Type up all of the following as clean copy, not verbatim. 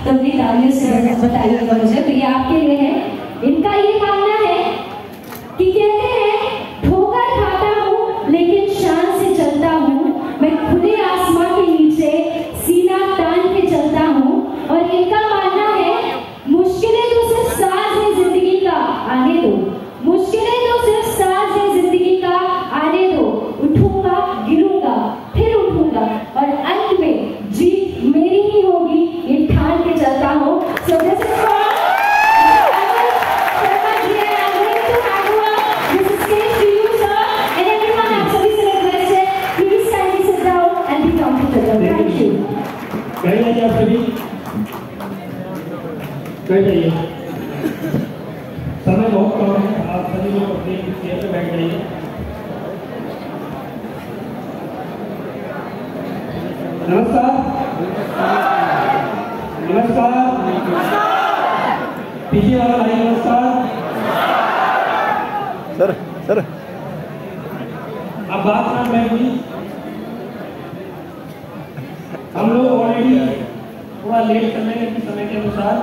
तो अपनी तालियों से बताइएगा मुझे। तो ये आपके लिए है। इनका ये मानना है कि कहते हैं ठोकर खाता हूँ लेकिन शान से चलता हूँ, मैं खुले आसमां के नीचे सीना तान के चलता हूँ। और इनका मानना है मुश्किलें तो सिर्फ साज है जिंदगी का, आने दो। मुश्किलें तो सिर्फ साज है जिंदगी का, आने दो। उठूंगा, गिरूंगा, फिर उठूंगा और अंत में जीत मेरी ही होगी, ये ठान के चलता हूँ। So this is for आप सभी बैठ जाइए, समय बहुत कम है, आप सभी लोग अपने चेयर पे बैठ जाइए। नमस्कार नमस्कार, पीछे वाला भाई नमस्कार। सर अब बात ना बैठी, हम लोग ऑलरेडी थोड़ा लेट कर रहे हैं कि समय के अनुसार,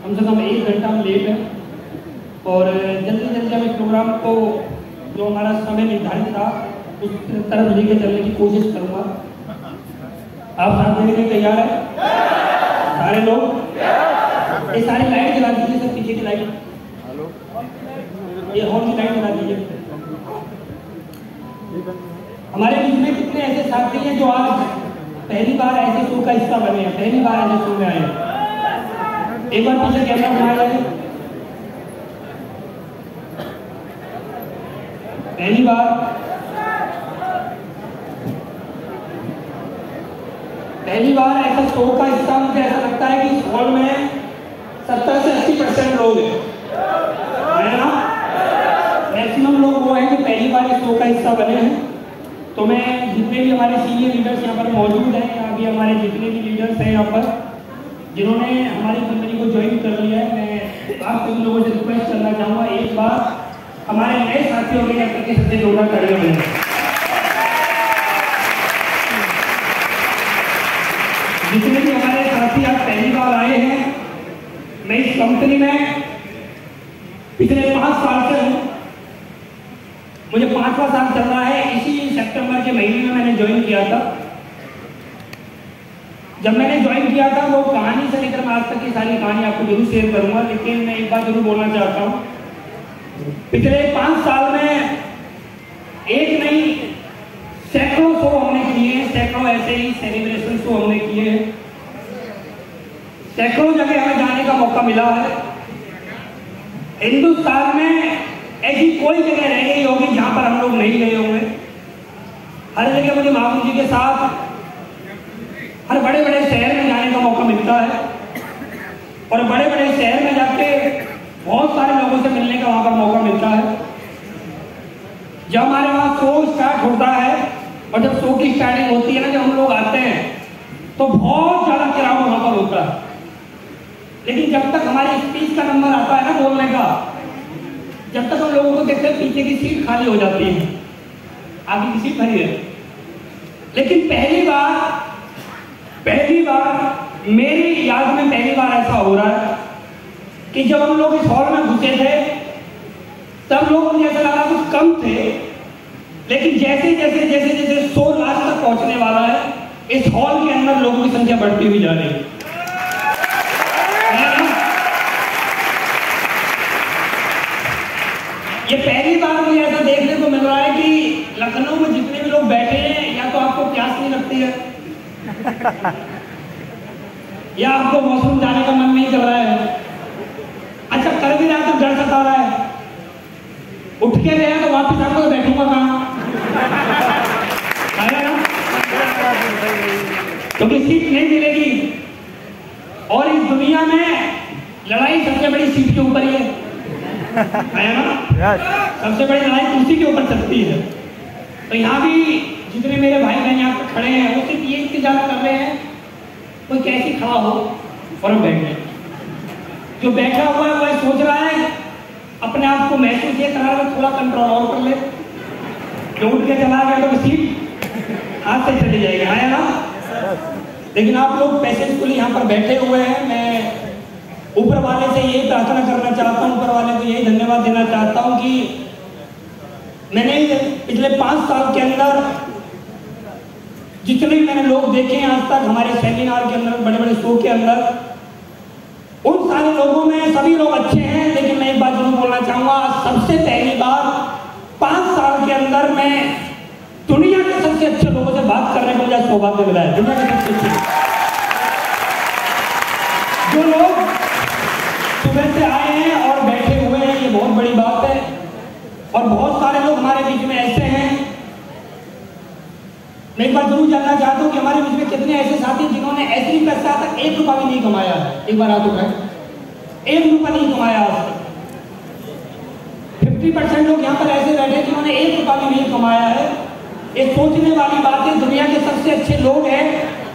कम से कम 1 घंटा हम लेट हैं। और जल्दी जल्दी हम इस प्रोग्राम को, जो हमारा समय निर्धारित था, उस तरफ लेके चलने की कोशिश करूँगा। आप साथ देने के लिए तैयार हैं सारे लोग? ये सारी लाइट जला दीजिए सर, पीछे की लाइट, ये हॉल की लाइट जला दीजिए। हमारे बीच में कितने ऐसे साथी हैं जो आज पहली बार ऐसे शो का हिस्सा बने हैं, पहली बार ऐसे शो में आए हैं? एक बार पीछे कैमरा घुमाया जाए। पहली बार ऐसा शो का हिस्सा, मुझे ऐसा लगता है कि इस हॉल में 70 से 80% लोग हैं, है ना? मैक्सिमम लोग वो हैं कि पहली बार इस शो का हिस्सा बने हैं। तो मैं जितने भी हमारे सीनियर लीडर्स यहाँ पर मौजूद हैं, या अभी हमारे जितने भी लीडर्स हैं यहाँ पर जिन्होंने हमारी कंपनी को ज्वाइन कर लिया है, मैं आप सभी लोगों से रिक्वेस्ट करना चाहूँगा, एक बार हमारे नए साथियों के लिए करके सबसे जोड़ा कर रहे हैं। जितने भी हमारे साथी आज पहली बार आए हैं, मैं इस कंपनी में पिछले 5 साल से हूँ, मुझे 5वां साल चल रहा है। इसी सितंबर के महीने में मैंने ज्वाइन किया था। जब मैंने ज्वाइन किया था, वो कहानी से लेकर मैं आज तक की सारी कहानी आपको जरूर शेयर करूंगा, लेकिन मैं एक बात जरूर बोलना चाहता हूँ। पिछले 5 साल में एक नहीं सैकड़ों शो हमने किए हैं, सैकड़ों ऐसे ही सेलिब्रेशन शो हमने किए हैं, सैकड़ों जगह हमें जाने का मौका मिला है। हिंदुस्तान में ऐसी कोई जगह रह गई होगी जहां पर हम लोग नहीं गए होंगे। हर जगह मुझे मामू जी के साथ हर बड़े बड़े शहर में जाने का मौका मिलता है, और बड़े बड़े शहर में जाके बहुत सारे लोगों से मिलने का वहां पर मौका मिलता है। जब हमारे वहां शो स्टार्ट होता है, और जब शो की स्टार्टिंग होती है ना, जब हम लोग आते हैं तो बहुत ज्यादा क्राउड वहां पर होता है। लेकिन जब तक हमारी स्पीच का नंबर आता है ना बोलने का, जब तक हम लोगों को देखते हैं पीछे की सीट खाली हो जाती है, आगे की सीट भरी है। लेकिन पहली बार मेरी याद में पहली बार ऐसा हो रहा है कि जब हम लोग इस हॉल में घुसे थे, तब लोग मुझे ऐसा लगा कुछ कम थे, लेकिन जैसे जैसे जैसे जैसे शो लास्ट तक पहुंचने वाला है, इस हॉल के अंदर लोगों की संख्या बढ़ती हुई जा रही है। ये पहली बार मुझे ऐसा देखने को मिल रहा है कि लखनऊ में जितने भी लोग बैठे हैं, या तो आपको प्यास नहीं लगती है, या आपको वॉशरूम जाने का मन नहीं कर रहा है। अच्छा, कर भी रहा तो डर सता रहा है, उठ के गया तो वापस आपको बैठूंगा कहाँ, क्योंकि सीट नहीं मिलेगी। और इस दुनिया में लड़ाई सबसे बड़ी सीट के ऊपर ही है ना? सबसे बड़ी लड़ाई कुर्सी के ऊपर चलती है। तो यहाँ भी जितने मेरे भाई बहन यहाँ पर खड़े हैं, वो सिर्फ ये इंतजार कर रहे हैं कोई कैसे खड़ा हो और हम बैठ जाए। जो बैठा हुआ है वह सोच रहा है, अपने आप को महसूस ये करा रहा है थोड़ा कंट्रोल और कर ले, जो उठ के चला गया तो सीट हाथ से चली जाएगी, है ना? लेकिन आप लोग पैसेंटफुली यहाँ पर बैठे हुए हैं। मैं ऊपर वाले से यही प्रार्थना करना चाहता हूँ, ऊपर वाले को यही धन्यवाद देना चाहता हूँ कि मैंने पिछले 5 साल के अंदर जितने भी मैंने लोग देखे हैं आज तक हमारे सेमिनार के अंदर, बड़े बड़े शो के अंदर, उन सारे लोगों में सभी लोग अच्छे हैं। लेकिन मैं एक बात जरूर बोलना चाहूँगा, सबसे पहली बार 5 साल के अंदर मैं दुनिया के सबसे अच्छे लोगों से बात करने को मुझे सौभाग्य मिला है। दुनिया के सबसे अच्छे जो लोग सुबह से आए हैं और बैठे हुए हैं, ये बहुत बड़ी बात है। और बहुत सारे लोग हमारे बीच में ऐसे हैं, मैं एक बार जरूर जानना चाहता हूँ कि हमारे बीच में कितने ऐसे साथी जिन्होंने ऐसे ही पैसा आज तक 1 रुपया भी नहीं कमाया है। एक बार हाथ उठाएं, 1 रुपया नहीं कमाया आज तक। 50% लोग यहाँ पर ऐसे बैठे जिन्होंने 1 रुपया भी नहीं कमाया है। ये सोचने वाली बात है। दुनिया के सबसे अच्छे लोग हैं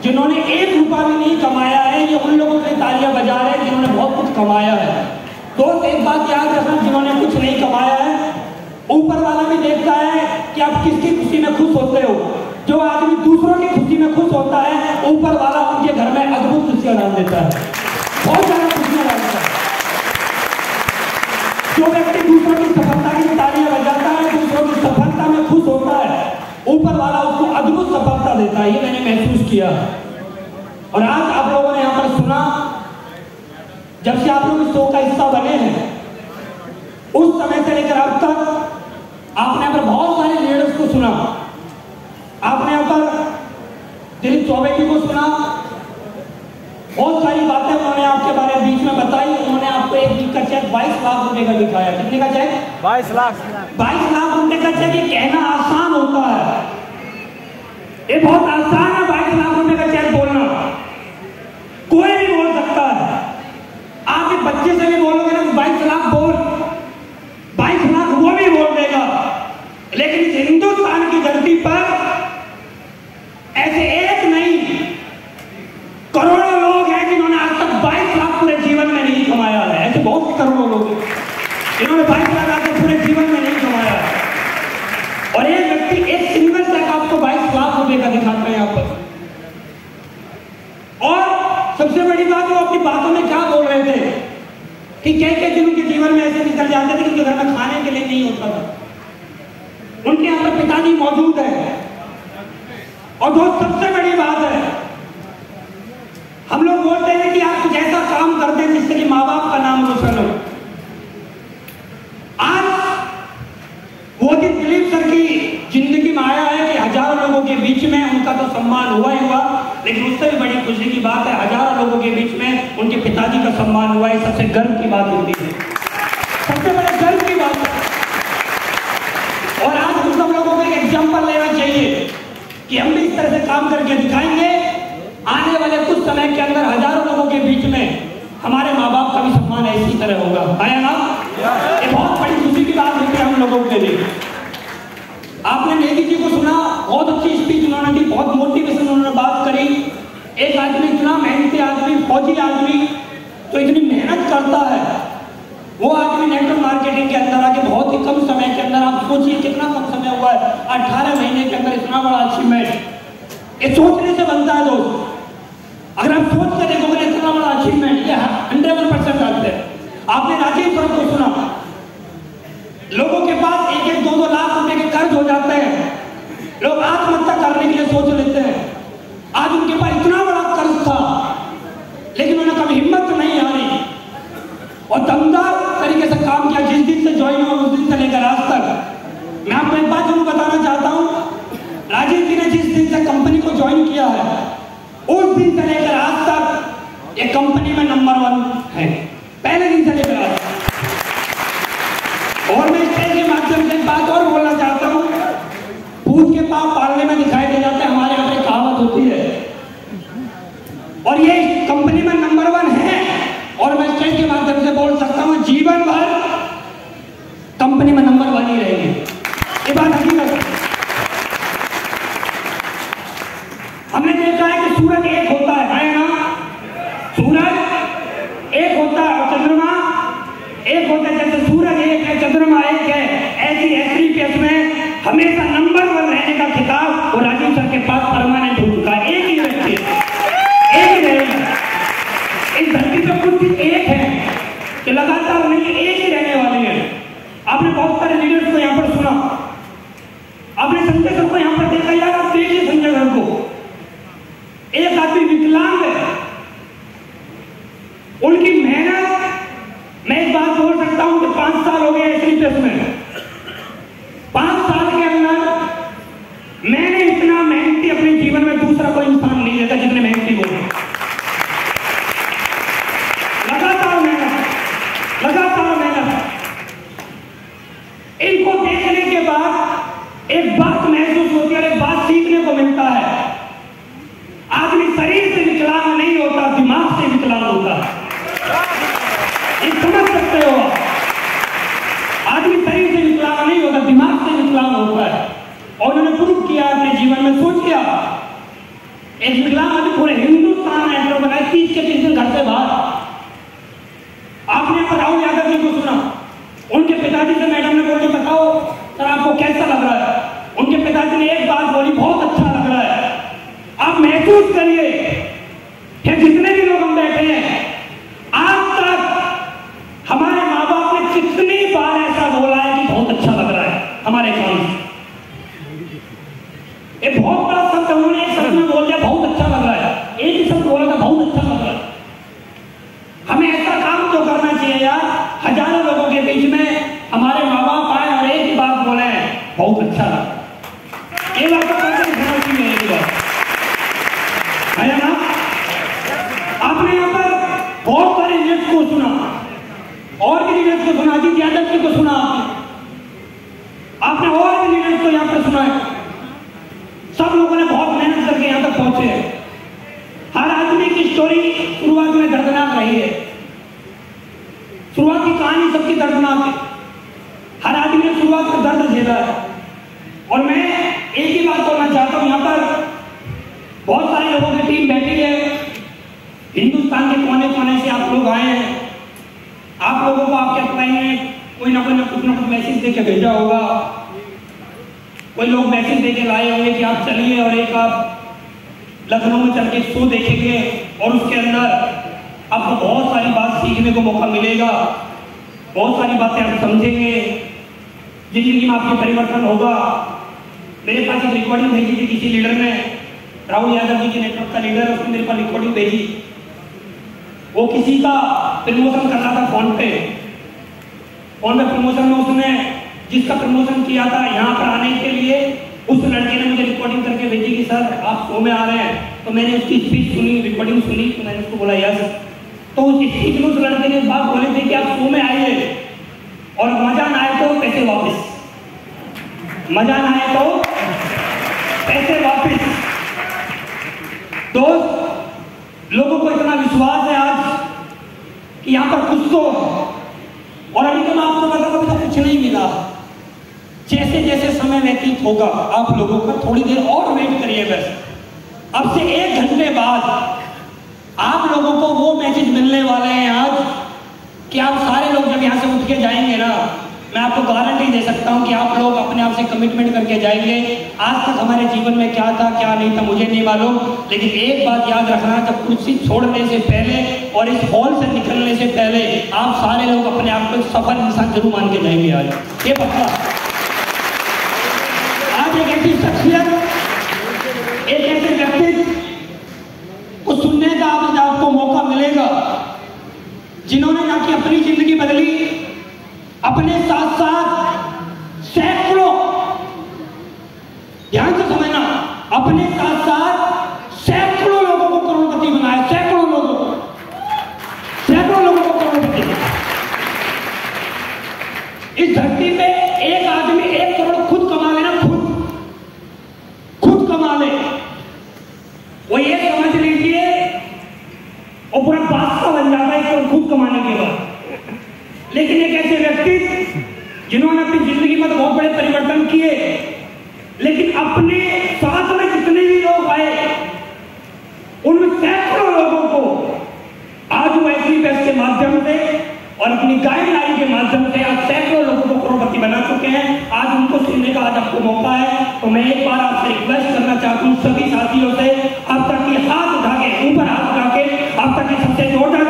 जिन्होंने 1 रुपया भी नहीं कमाया है। ये उन लोगों के तालियां बजा रहे हैं जिन्होंने बहुत कुछ कमाया है। दोस्त एक बात याद रखना, जिन्होंने कुछ नहीं कमाया है, ऊपर वाला भी देखता है कि आप किसकी खुशी में खुश होते हो। जो आदमी दूसरों की खुशी में खुश होता है, ऊपर वाला उनके घर में अद्भुत खुशियां डाल देता है, बहुत ज्यादा खुशियां डालता है। जो व्यक्ति दूसरों की सफलता की तालियां बजाता है, दूसरों की सफलता में खुश होता है, ऊपर वाला उसको अद्भुत सफलता देता है। ये मैंने महसूस किया। और आज आप लोगों ने यहाँ पर सुना, जब से आप लोग इस शो का हिस्सा बने हैं, उस समय से लेकर अब तक आपने यहाँ पर बहुत सारे लीडर्स को सुना। आपने यहाँ पर दिलीप चौबे जी को सुना, बहुत सारी बातें उन्होंने आपके बारे में बीच में बताई। उन्होंने आपको एक वीक का चेक 22 लाख रुपए का दिखाया। कितने का चेक? 22 लाख रुपए का चेक। ये कहना आसान होता है, ये बहुत आसान है 22 लाख रुपए का चेक बोलना। कोई भी बोल सकता है। आप एक बच्चे से भी बोलोगे ना 22 लाख बोल, 22 लाख वो भी बोल देगा। लेकिन इस हिंदुस्तान की धरती पर ऐसे एक नहीं, करोड़ों लोग हैं जिन्होंने आज तक 22 लाख पूरे जीवन में नहीं कमाया है। ऐसे बहुत करोड़ों लोग हैं जिन्होंने 22 लाख आज तक पूरे जीवन में नहीं कमाया है। और एक व्यक्ति एक सिंगल चेक आपको 22 लाख रुपए का दिखाता है यहाँ पर। और सबसे बड़ी बात, वो अपनी बातों में क्या बोल रहे थे कि कई दिन उनके जीवन में ऐसे निकल जाते थे कि उनके घर में खाने के लिए नहीं होता था। उनके यहाँ पर पिताजी मौजूद है। और जो सबसे बड़ी बात है, हम लोग बोलते हैं कि आप कुछ ऐसा काम करते हैं जिससे कि माँ बाप का नाम रोशन हो। आज वो दिन दिलीप सर की जिंदगी में आया है कि हजारों लोगों के बीच में उनका तो सम्मान हुआ ही हुआ, लेकिन उससे भी बड़ी खुशी की बात है हजारों लोगों के बीच में उनके पिताजी का सम्मान हुआ। ये सबसे गर्व की बात होती है, सबसे बड़े गर्व की बात है। और आज हम सब लोगों को एक एग्जाम्पल लेना चाहिए कि हम भी इस तरह से काम करके दिखाएंगे। आने वाले कुछ समय के अंदर हजारों लोगों के बीच में हमारे माँ बाप का भी सम्मान इसी तरह होगा, है ना? ये बहुत बड़ी खुशी की बात होती है हम लोगों के लिए। आपने नेगी जी को सुना, बहुत अच्छी स्पीच उन्होंने दी, बहुत मोटिवेशन उन्होंने बात करी। एक आदमी इतना मेहनती आदमी, फौजी आदमी तो इतनी मेहनत करता है, वो आदमी नेटवर्क मार्केटिंग के अंदर आके बहुत ही कम समय के अंदर, आप सोचिए कितना कम समय हुआ है, 18 महीने के अंदर इतना बड़ा अचीवमेंट। ये सोचने से बनता है दोस्त। अगर आप सोच के देखोगे इतना बड़ा अचीवमेंट, ये 100% आते हैं। आपने राजीव सर को सुना, लोगों के पास 1-1, 2-2 लाख रुपए के कर्ज हो जाते हैं, लोग आत्महत्या करने के लिए सोच लेते हैं। आज उनके पास इतना बड़ा कर्ज था, लेकिन उन्हें कभी हिम्मत नहीं हारी और दमदार तरीके से काम किया। जिस दिन से ज्वाइन हुआ उस दिन से लेकर आज तक मैं आपको एक बात जरूर बताना चाहता हूं, राजीव जी ने जिस दिन से कंपनी को ज्वाइन किया है, उस दिन से लेकर आज तक ये कंपनी में नंबर 1 है, पहले दिन से लेकर आज तक। और मैं स्टेज के माध्यम से एक बात और बोलना चाहता हूं, भूत के पाप पालने में दिखाई दे जाते हैं, हमारे यहाँ पे कहावत होती है। और ये कंपनी में नंबर 1 है, और मैं स्टेज के माध्यम से बोल सकता हूं जीवन भर कंपनी में नंबर 1 ही रहेंगे। ये बात हकीकत है। हमने देखा है कि सूरज एक होता है ना? सूरज एक होता है और चंद्रमा एक होता है। जैसे सूरज एक है, चंद्रमा एक है, ऐसी एसपीएस में हमेशा नंबर 1 रहने का खिताब वो राजीव सर के पास परमानेंट हो चुका है। एक ही व्यक्ति है, इस धरती पे कुछ एक है कि लगातार नहीं, एक ही रहने वाले हैं। आपने बहुत सारे लीडर्स को यहाँ पर सुना, आपने संजय सर को यहाँ पर देखा। यार आप देखिए संजय सर को, एक आदमी विकलांग है, उनकी मेहनत, मैं एक बात बोल सकता हूं कि 5 साल हो गए एसलीपीएस में। 5 साल के अंदर मैंने इतना मेहनती अपने जीवन में दूसरा कोई इंसान नहीं देखा जितने मेहनती वो हैं। लगातार मेहनत, लगातार मेहनत। इनको देखने के बाद एक बात महसूस होती है, एक बात सीखने को मिलता है। आदमी शरीर से विकलांग नहीं होता, दिमाग से विकलांग होता है। ये समझ सकते हो आप? आदमी शरीर से विकलांग नहीं होता, दिमाग से विकलांग होता है। और उन्होंने प्रूव किया अपने जीवन में। सोचिए एक विकलांग आदमी पूरे हिंदुस्तान में एंटर बनाए 30 के 30 दिन घर से बाहर। आपने राहुल यादव जी को सुना, उनके पिताजी से मैडम ने बोल के बताओ सर आपको कैसा लग रहा है। उनके पिताजी ने एक बात बोली, बहुत अच्छा लग रहा है। आप महसूस करिए कि जितने भी लोग हम बैठे हैं, आज तक हमारे माँ बाप ने कितनी बार ऐसा बोला है कि बहुत अच्छा लग रहा है हमारे काम से। एक बहुत बड़ा शब्द उन्होंने एक शब्द में बोल दिया, बहुत अच्छा लग रहा है। एक ही शब्द बोला था, बहुत अच्छा लग रहा है। हमें ऐसा काम तो करना चाहिए यार, हजारों लोगों के बीच में हमारे माँ बाप आए और एक ही बात बोले, बहुत अच्छा लगा। ये बात तो करके दिखाना चाहिए। एक बात है ना, आपने यहाँ पर बहुत सारे लीडर्स को सुना, और भी लीडर्स को सुना, अजीत यादव जी को सुना आपने और भी लीडर्स को यहाँ पर सुना है। सब लोगों ने बहुत मेहनत करके यहाँ तक पहुंचे हैं। हर आदमी की स्टोरी शुरुआत में दर्दनाक रही है, शुरुआत की कहानी सबकी दर्दनाक है। हर आदमी ने शुरुआत में दर्द झेला है। और मैं एक ही बात बोलना चाहता हूं, यहाँ पर बहुत सारे लोगों की टीम बैठी है, हिंदुस्तान के कोने कोने से आप लोग आए हैं। आप लोगों को आपके अपने में कोई ना कुछ मैसेज देके भेजा होगा, कोई लोग मैसेज देके लाए होंगे कि आप चलिए और एक आप लखनऊ में चल के शो देखेंगे और उसके अंदर आपको बहुत सारी बात सीखने को मौका मिलेगा, बहुत सारी बातें आप समझेंगे, जिंदगी में आपके परिवर्तन होगा। मेरे पास एक रिकॉर्डिंग भेजी थी किसी लीडर ने, राहुल यादव जी के नेटवर्क का लीडर है, उसने मेरे पास रिकॉर्डिंग भेजी। वो किसी का प्रमोशन कर रहा था फोन पे प्रमोशन में उसने जिसका प्रमोशन किया था यहाँ पर आने के लिए, उस लड़के ने मुझे रिकॉर्डिंग करके भेजी कि सर आप शो में आ रहे हैं। तो मैंने उसकी स्पीच सुनी, रिकॉर्डिंग सुनी, तो मैंने उसको बोला यस। तो उस स्पीच में उस लड़के ने बात बोली थी कि आप शो में आइए और मजा ना आए तो पैसे वापस, मजा ना आए तो पैसे वापस। दोस्त, लोगों को इतना विश्वास है आज कि यहाँ पर कुछ तो, और अभी तो मैं आपको बता अभी तो कुछ नहीं मिला। जैसे जैसे समय व्यतीत होगा आप लोगों का, थोड़ी देर और वेट करिए। बस अब से 1 घंटे बाद आप लोगों को वो मैसेज मिलने वाले हैं आज कि आप सारे लोग जब यहाँ से उठ के जाएंगे ना, मैं आपको गारंटी दे सकता हूँ कि आप लोग अपने आप से कमिटमेंट करके जाएंगे। आज तक हमारे जीवन में क्या था क्या नहीं था मुझे नहीं मालूम, लेकिन एक बात याद रखना, जब कुर्सी छोड़ने से पहले और इस हॉल से निकलने से पहले आप सारे लोग अपने आप को सफल इंसान जरूर मान के जाएंगे। आज ये पक्का। आज एक ऐसी शख्सियत, एक ऐसे व्यक्ति को सुनने का आपको मौका मिलेगा जिन्होंने ना कि अपनी जिंदगी बदली, अपने साथ साथ सैकड़ों, ध्यान से समझना, अपने साथ साथ सैकड़ों लोगों को करोड़पति बनाया, सैकड़ों लोगों को करोड़पति। इस धरती पे एक आदमी 1 करोड़ खुद कमा लेना, खुद कमा ले, वो ये समझ लीजिए वो पूरा बादशाह बन जाता है 1 करोड़ खुद कमाने के बाद। लेकिन एक ऐसे व्यक्ति जिन्होंने अपनी जिंदगी में बहुत बड़े परिवर्तन किए, लेकिन अपने साथ में जितने भी लोग आए उनमें सैकड़ों लोगों को आज वो एसलीपीएस के माध्यम से और अपनी गाइडलाइन के माध्यम से आज सैकड़ों लोगों को करोड़पति बना चुके हैं। आज उनको सुनने का आज आपको मौका है। तो मैं एक बार आपसे रिक्वेस्ट करना चाहता हूँ सभी साथियों से, आप तक हाथ उठा के, ऊपर हाथ उठा के, आप तक सबसे जोरदार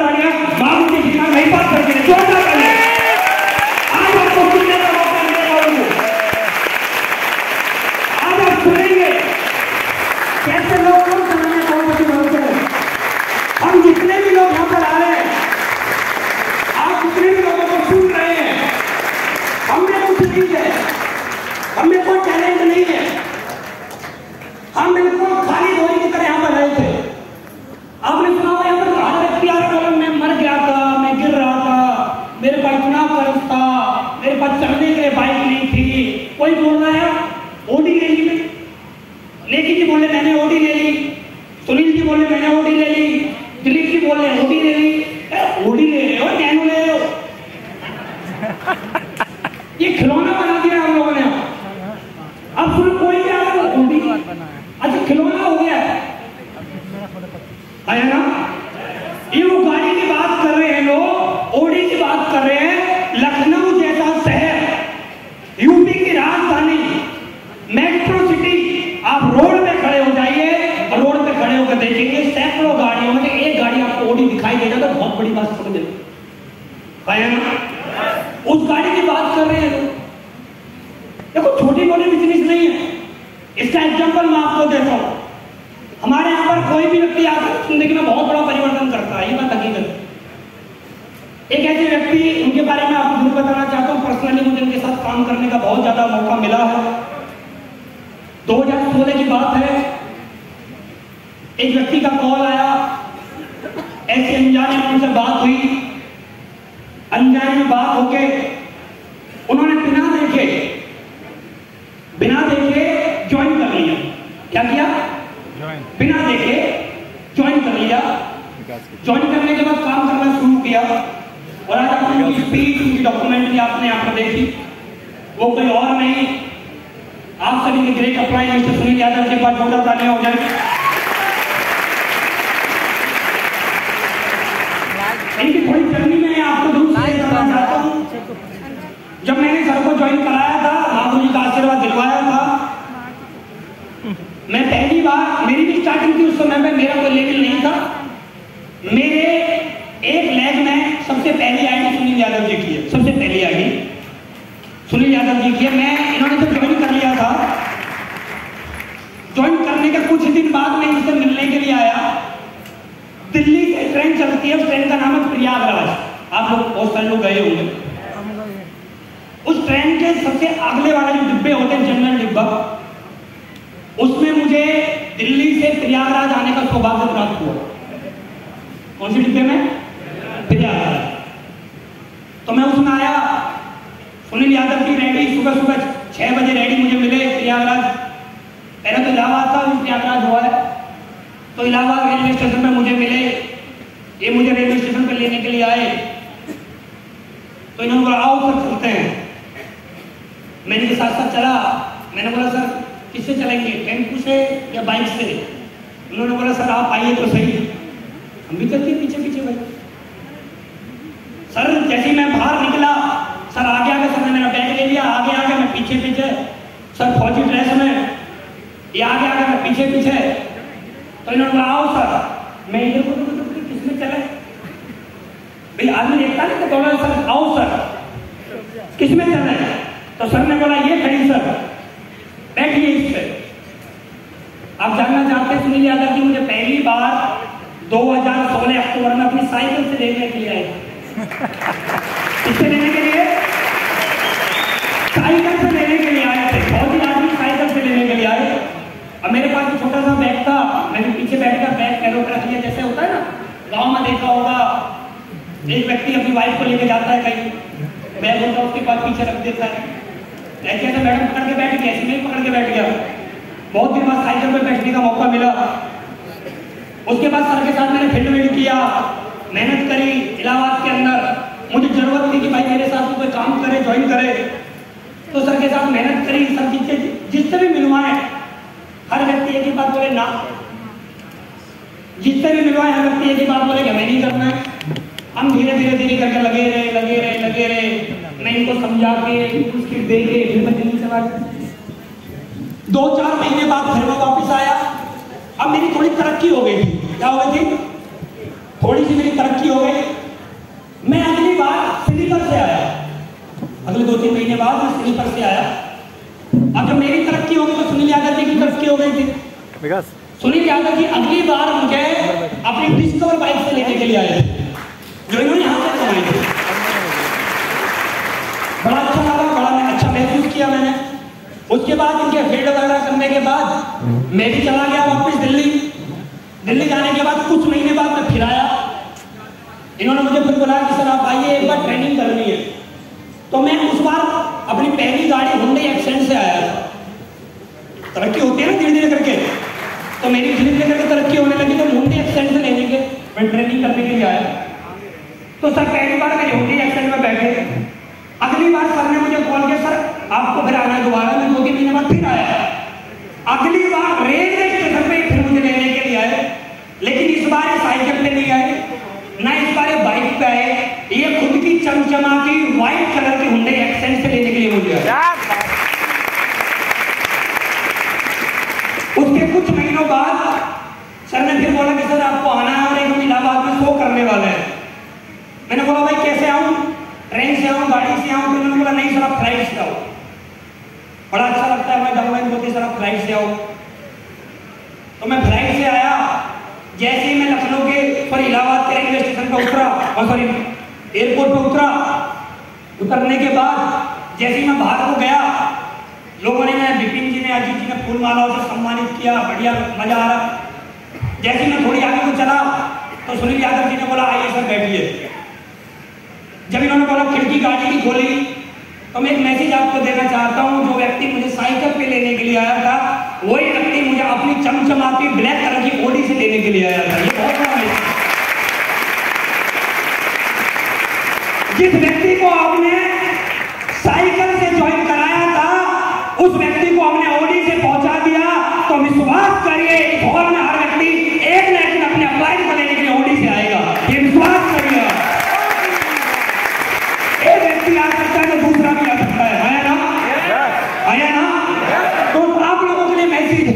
बात कर रहे हैं, लखनऊ जैसा शहर, यूपी की राजधानी, मेट्रो सिटी, आप रोड पे खड़े हो जाइए और रोड पे खड़े होकर देखेंगे सैकड़ों गाड़ियों में एक गाड़ी आपको ओडी दिखाई देगा तो बहुत बड़ी बात समझ लो, उस गाड़ी की बात कर रहे हैं लोग। देखो छोटी मोटी बिजनेस नहीं है, इसका एग्जांपल मैं आपको देता हूं। हमारे यहाँ पर कोई भी व्यक्ति आकर जिंदगी में बहुत बड़ा परिवर्तन करता है, ये बात हकीकत है। एक ऐसे व्यक्ति, उनके बारे में आपको जरूर बताना चाहता हूँ, पर्सनली मुझे उनके साथ काम करने का बहुत ज्यादा मौका मिला है। 2016 की बात है, एक व्यक्ति का कॉल आया, ऐसे अनजाने में उनसे बात हुई, अनजाने में बात होके उन्होंने बिना देखे ज्वाइन कर लिया। क्या किया? बिना देखे ज्वाइन कर लिया। ज्वाइन करने के बाद काम करना शुरू किया और आज आपने उनकी स्पीच, उनकी डॉक्यूमेंट्री आपने यहाँ पर देखी। वो कोई और नहीं, आप सभी के great apply mister Sunil Yadav के पास जोरदार तालियां हो जाए। इनकी थोड़ी जर्नी में आपको दूर से बताना चाहता हूँ। जब मैंने सर को ज्वाइन कराया था, माधुरी का आशीर्वाद दिलवाया था, मैं पहली बार, मेरी भी स्टार्टिंग थी उस समय में, मेरा कोई लेवल नहीं था। मेरे एक लेग में सबसे पहली आईडी सुनील यादव जी की है, सबसे पहली आईडी सुनील यादव जी की है। मैं, इन्होंने जब ज्वाइन कर लिया था, ज्वाइन करने के कुछ दिन बाद मैं इनसे मिलने के लिए आया। दिल्ली से ट्रेन चलती है, उस ट्रेन का नाम है प्रयागराज, आप लोग बहुत सारे लोग गए होंगे। उस ट्रेन के सबसे अगले वाले जो डिब्बे होते हैं, जनरल डिब्बा, उसमें मुझे दिल्ली से प्रयागराज आने का सौभाग्य प्राप्त हुआ। कौन सी डिब्बे में? प्रयागराज। तो मैं उसमें आया, सुनील यादव की रेडी, सुबह सुबह 6 बजे रेडी मुझे मिले प्रयागराज। पहले तो इलाहाबाद था, प्रयागराज हुआ है, तो इलाहाबाद रेलवे स्टेशन पे मुझे मिले। ये मुझे रेलवे स्टेशन पे लेने के लिए आए, तो इन्होंने बोला आओ सर चलते हैं। मैं इनके साथ साथ चला। मैंने बोला सर किससे चलेंगे, टेम्पू से या बाइक से? उन्होंने बोला सर आप आइए तो सही, हम भी चलते पीछे पीछे भाई। सर जैसे मैं बाहर निकला, सर आगे आगे, सर ने मेरा बैग ले लिया, आगे आगे मैं पीछे पीछे, सर फौजी ड्रेस में, ये आगे आगे मैं पीछे पीछे। तो इन्होंने बोला आओ सर। मैं इधर को किसमें चले भाई, आदमी देखता नहीं तो बोला सर आओ सर किसमें चले? तो सर ने बोला ये खड़ी सर, बैठिए इस पे। आप जानना चाहते हैं सुनील यादव जी मुझे पहली बार 2016 अक्टूबर में अपनी साइकिल से लेने के लिए आए। किससे लेने के लिए? साइकिल से लेने के लिए आए थे। बहुत ही आदमी साइकिल से लेने के लिए आए। अब मेरे पास एक छोटा सा बैग था, मैंने पीछे बैठकर बैग पैरों पर रख लिया, जैसे होता है ना गाँव में देखा होगा, एक व्यक्ति अपनी वाइफ को लेके जाता है कहीं, बैग होता है उसके पास पीछे रख देता है। ऐसे ऐसे मैडम पकड़ के बैठ गया, ऐसे पकड़ के बैठ गया। बहुत दिन बाद साइकिल पर बैठने का मौका मिला। उसके बाद सर के साथ मैंने फील्ड किया, मेहनत करी इलाहाबाद के अंदर। मुझे जरूरत थी कि भाई मेरे साथ कोई काम करे, ज्वाइन करे, तो सर के साथ मेहनत करी। सर जिससे भी मिलवाए, हर व्यक्ति एक ही बात बोले ना, जिससे भी मिलवाए हर व्यक्ति एक ही बात बोले कि हमें नहीं करना है। हम धीरे धीरे करके लगे रहे। मैं इनको समझा के उसकी दे के फिर मैं दिल्ली चला गया। 2-4 महीने बाद फिर मैं वापस आया। अब मेरी थोड़ी तरक्की हो गई थी। क्या हो गई थी? थोड़ी सी मेरी तरक्की हो गई। मैं अगली बार स्लीपर से आया, अगले 2-3 महीने बाद मैं स्लीपर से आया। अब जब मेरी तरक्की हो गई तो सुनील यादव जी की तरक्की हो गई थी। सुनील यादव जी अगली बार मुझे अपनी डिस्कवर बाइक से लेने के लिए आए थे, जो इन्होंने यहाँ से कमाई थी। बड़ा अच्छा लगा, बड़ा अच्छा महसूस किया मैंने। उसके बाद इनके फील्ड वगैरह करने के बाद मैं भी चला गया वापस दिल्ली जाने के बाद कुछ महीने बाद मैं फिर आया। इन्होंने मुझे फिर बोला कि सर आप आइए, एक बार ट्रेनिंग करनी है। तो मैं उस बार अपनी पहली गाड़ी हुंडई एक्सेंट से आया था। तरक्की होती है ना धीरे धीरे करके, तो मेरी धीरे धीरे करके तरक्की होने लगी। तो हुंडई एक्सेंट से लेने के मैं ट्रेनिंग करने के लिए आया। तो सर पहली बार मेरे हुंडई एक्सेंट में बैठे। अगली बार सर ने मुझे कॉल किया, सर आपको फिर आना है दोबारा। मैं 2-3 महीने बाद फिर आया। अगली बार रेलवे स्टेशन पे फिर मुझे लेने के लिए आए, लेकिन इस बार साइकिल पे नहीं आए, ना इस बार बाइक पे आए, ये खुद की चमचमाती व्हाइट कलर की हुंडई एक्सेंट से लेने के लिए मुझे आया। उसके कुछ महीनों बाद सर ने फिर बोला कि सर आपको आना है और एक इलाहाबाद में शो करने वाले हैं। मैंने बोला भाई कैसे आऊं, ट्रेन से आऊं, गाड़ी से आऊं? तो उन्होंने बोला नहीं सर आप फ्लाइट से आओ। बड़ा अच्छा लगता है, मैं जाऊंगा, बोलते सर आप फ्लाइट से आओ। तो मैं फ्लाइट से आया। जैसे ही मैं लखनऊ के सॉरी इलाहाबाद के रेलवे स्टेशन पर उतरा और सॉरी एयरपोर्ट पर उतरा, उतरने के बाद जैसे ही मैं बाहर को गया, लोगों ने, विपिन जी ने, अजीत जी ने फूल मालाओं से सम्मानित किया, बढ़िया मजा आ रहा। जैसे ही मैं थोड़ी आगे को चला तो सुनील यादव जी ने बोला आइए सर बैठिए। जब इन्होंने बोला खिड़की गाड़ी की खोली तो मैं एक मैसेज आपको देना चाहता हूं। जो व्यक्ति मुझे साइकिल पे लेने के लिए आया था, वही व्यक्ति मुझे अपनी चमचमाती ब्लैक कलर की ऑडी से लेने के लिए आया था। ये बहुत बड़ा मैसेज। जिस व्यक्ति को आपने साइकिल से ज्वाइन कराया था, उस व्यक्ति को हमने ऑडी से पहुंचा दिया। तो विश्वास करिए इस हॉल में हर व्यक्ति एक न एक दिन अपने अप्लाई को लेने के लिए ऑडी से आएगा। ये विश्वास करिए। एक व्यक्ति आ सकता है तो दूसरा भी आ सकता है, आया ना? आया ना? तो आप लोगों के लिए मैसेज है,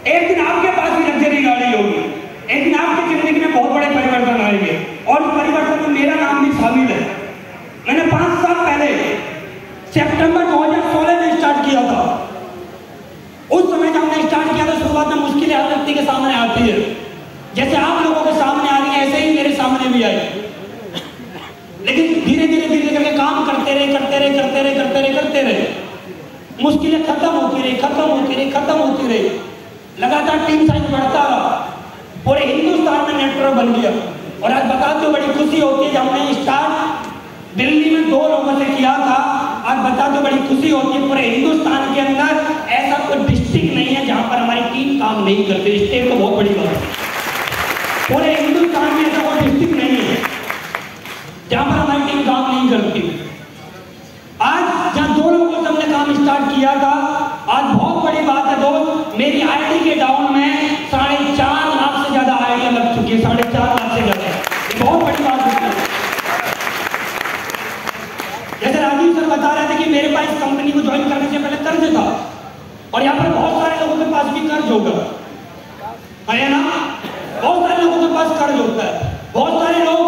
एक दिन आपके पास भी लग्जरी गाड़ी होगी, एक दिन आपकी जिंदगी में बहुत बड़े परिवर्तन आएंगे और उस परिवर्तन में मेरा नाम भी शामिल है। मैंने 5 साल पहले सितंबर 2016 में स्टार्ट किया था। उस समय जब हमने स्टार्ट किया था, शुरुआत में मुश्किलें हर व्यक्ति के सामने आती है। जैसे आप लोगों के सामने आ रही है, ऐसे ही मेरे सामने भी आई। लेकिन धीरे धीरे धीरे करके काम करते रहे, मुश्किलें खत्म होती रही, लगातार टीम साइज बढ़ता रहा, पूरे हिंदुस्तान में नेटवर्क बन गया। और आज बताते हो बड़ी खुशी होती है, जब हमने स्टार्ट दिल्ली में 2 लोगों से किया था, आज बताते हो बड़ी खुशी होती है पूरे हिंदुस्तान के अंदर ऐसा कोई डिस्ट्रिक्ट नहीं है जहां पर हमारी टीम काम नहीं करती। स्टेट तो बहुत बड़ी बात है, पूरे हिंदुस्तान में ऐसा कोई डिस्ट्रिक्ट नहीं है जहां पर हमारी टीम काम नहीं करती। आज जहां 2 लोगों से हमने काम स्टार्ट किया था, आज बहुत बड़ी बात है दोस्त, मेरी आईडी के डाउन में 4.5 लाख से ज्यादा आईडियां लग चुकी है, 4.5 लाख से ज्यादा। ये बहुत बड़ी बात है। जैसे राजीव सर बता रहे थे कि मेरे पास इस कंपनी को ज्वाइन करने से पहले कर्ज था, और यहाँ पर बहुत सारे लोगों के पास भी कर्ज होगा, है ना? बहुत सारे लोगों के पास कर्ज होता है। बहुत सारे लोग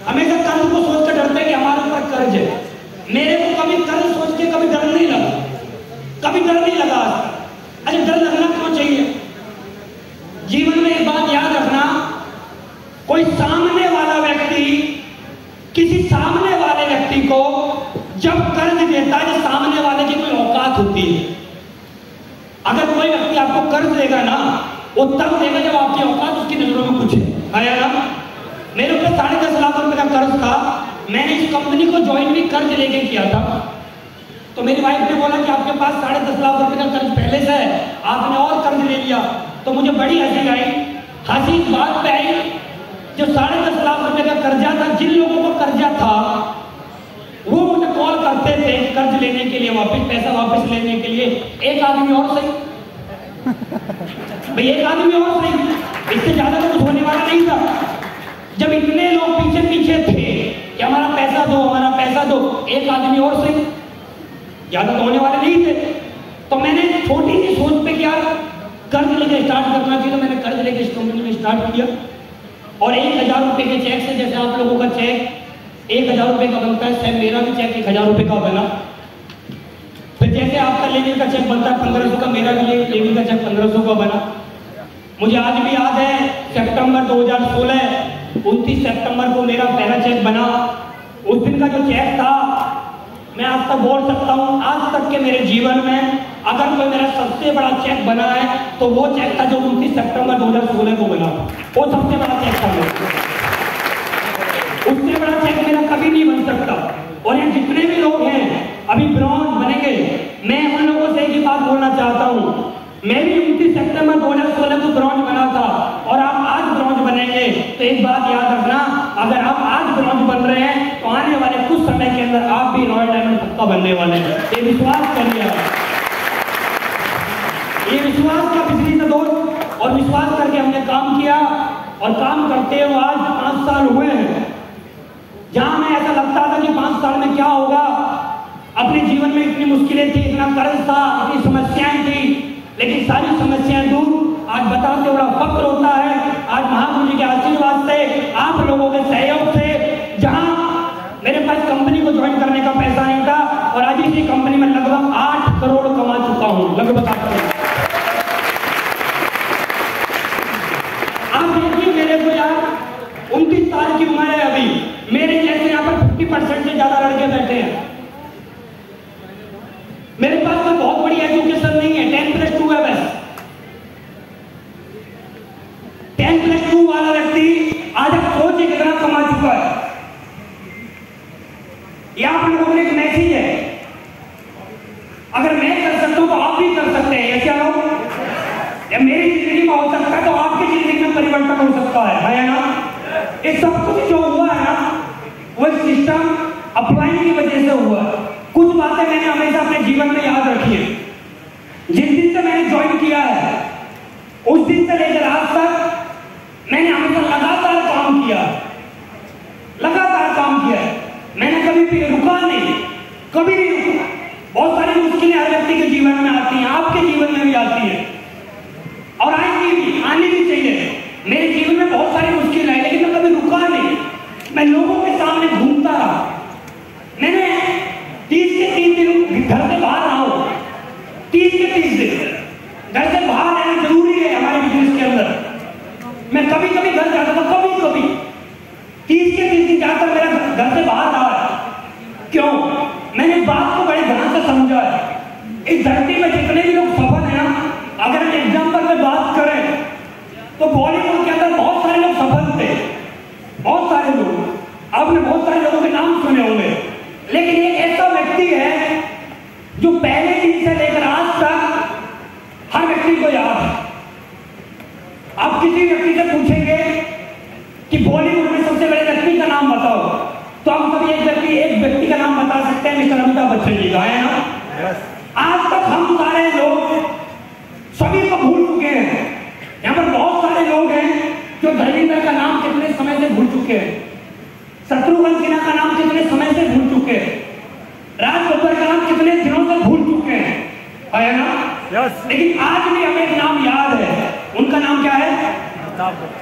हमेशा कर्ज को सोच कर डरते हैं कि हमारे ऊपर कर्ज है। मेरे को कभी कर्ज सोच के कभी डर नहीं लगा, कभी डर नहीं लगा। अरे डर लगना क्यों चाहिए? जीवन में एक बात याद रखना, कोई सामने वाला व्यक्ति किसी सामने वाले व्यक्ति को जब कर्ज देता है, सामने वाले की कोई औकात होती है। अगर कोई व्यक्ति आपको कर्ज देगा ना, वो तब देगा जब आपकी औकात उसकी नजरों में कुछ है, आया ना? मेरे ऊपर 10.5 लाख रुपए का कर्ज था। मैंने इस कंपनी को ज्वाइन भी कर्ज लेके किया था। तो मेरी वाइफ ने बोला कि आपके पास 10.5 लाख रुपए का कर्ज पहले से है, आपने और कर्ज ले लिया। तो मुझे बड़ी हंसी आई। हंसी इस बात पे आई, जो 10.5 लाख रुपए का कर्जा था, जिन लोगों को कर्जा था वो मुझे कॉल करते थे कर्ज लेने के लिए, वापस पैसा वापस लेने के लिए। एक आदमी और सही भाई, एक आदमी और सही, इससे ज्यादा तो कुछ होने वाला नहीं था। जब इतने लोग पीछे पीछे थे कि हमारा पैसा दो, हमारा पैसा दो, एक आदमी और सही, ज्यादा तो होने वाले नहीं थे। तो मैंने छोटी सी सोच पे क्या कर्ज लेके स्टार्ट करना चाहिए, तो मैंने कर्ज लेके इस कंपनी में स्टार्ट किया। और 1,000 रुपए के चेक से, जैसे आप लोगों का चेक 1,000 रुपए का बनता है, शायद मेरा भी चेक 1,000 रुपए का बना। फिर जैसे आपका लेने का चेक बनता है 1500 का, मेरा भी लेने का चेक 1500 का बना। मुझे आज भी याद है, सितंबर 2016 29 सितंबर को मेरा पहला चेक बना। उस दिन का जो चेक था, मैं आज तक बोल सकता हूँ, आज तक के मेरे जीवन में अगर कोई मेरा सबसे बड़ा चेक बना है तो वो चेक था जो 29 सितंबर 2016 को बना। वो सबसे बड़ा चेक था मेरा, उससे बड़ा चेक मेरा कभी नहीं बन सकता। और ये जितने भी लोग हैं अभी ब्रॉन्ज बनेंगे, मैं उन लोगों से एक ही बात बोलना चाहता हूँ, मैं भी 29 सितंबर 2016 को ब्रॉन्ज बना था और आप आज ब्रॉन्ज बनेंगे। तो एक बात याद रखना, अगर आप आज ब्रॉन्ज बन रहे हैं तो आने वाले कुछ समय के अंदर आप भी रॉयल डायमंड पक्का बनने वाले हैं। ये विश्वास करिए, ये विश्वास का बिजली से दोस्त, और विश्वास करके हमने काम किया और काम करते हुए आज 5 साल हुए हैं। जहां मैं ऐसा लगता था कि 5 साल में क्या होगा, अपने जीवन में इतनी मुश्किलें थी, इतना कर्ज था, इतनी समस्याएं थी, लेकिन सारी समस्याएं दूर। आज बताते बड़ा फख्र होता है, आज महाप्रभु जी के आशीर्वाद से, आप लोगों के सहयोग से, जहां मेरे पास कंपनी को ज्वाइन करने का पैसा नहीं था और आज इसी कंपनी में लगभग 8 करोड़ कमा चुका हूं, लगभग 8 करोड़। आप देखिए मेरे को यार 29 साल की उम्र है अभी, मेरे जैसे यहाँ पर 50% से ज्यादा लड़के बैठे हैं। मेरे पास कोई बहुत बड़ी एजुकेशन नहीं है, 10+2 है बस। 10+2 वाला व्यक्ति आज आप सोचिए कितना कमा चुका है। यहां पर लोगों ने एक मैसेज है, अगर मैं कर सकता हूं तो आप भी कर सकते हैं। क्या लोग, या मेरी जिंदगी में हो सकता है तो आपकी जिंदगी में परिवर्तन हो सकता है ना। ये सब कुछ जो हुआ है ना, वो सिस्टम अप्लाई की वजह से हुआ। कुछ बातें मैंने हमेशा अपने जीवन में याद रखी है। जिस दिन से मैंने ज्वाइन किया है उस दिन से लेकर आज तक मैंने हमेशा लगातार काम किया, लगातार काम किया है। मैंने कभी भी रुका नहीं, कभी नहीं रुका। बहुत सारी मुश्किलें हर व्यक्ति के जीवन में आती हैं, आपके जीवन में भी आती है और आएंगी भी, आनी भी चाहिए। मेरे जीवन में बहुत सारी मुश्किलें आई, लेकिन मैं कभी रुका नहीं। मैं लोगों के सामने घूमता रहा। मैंने 30 के 30 दिन घर से बाहर रहा हूं, 30 के 30 दिन घर से बाहर रहना जरूरी है हमारे बिजनेस के अंदर। मैं कभी कभी घर जाता था, कभी कभी 30 के 30 दिन जाकर मेरा घर से बाहर रहा है। क्यों? मैंने बात को बड़े ध्यान से समझा है। इस धरती में जितने भी लोग सफल हैं ना, अगर हम एग्जाम्पल में बात करें तो बॉलीवुड के अंदर बहुत सारे लोग सफल थे, बहुत सारे लोग, आपने बहुत सारे लोगों के नाम सुने होंगे। लेकिन एक ऐसा व्यक्ति है जो पहले दिन से लेकर आज तक हर व्यक्ति को याद है। आप किसी व्यक्ति से पूछेंगे कि बॉलीवुड में सबसे बड़े व्यक्ति का नाम बताओ, तो हम सभी एक व्यक्ति का नाम बता सकते हैं, मिस्टर अमिताभ बच्चन जी का, है ना। आज तक हम सारे लोग सभी को भूल चुके हैं। यहाँ पर बहुत सारे लोग हैं जो धर्मेंद्र का नाम कितने समय से भूल चुके हैं, शत्रुघ्न सिन्हा का नाम कितने समय से भूल चुके हैं, राज बब्बर का नाम कितने दिनों से भूल चुके हैं, है ना। लेकिन आज भी हमें एक नाम याद है। उनका नाम क्या है?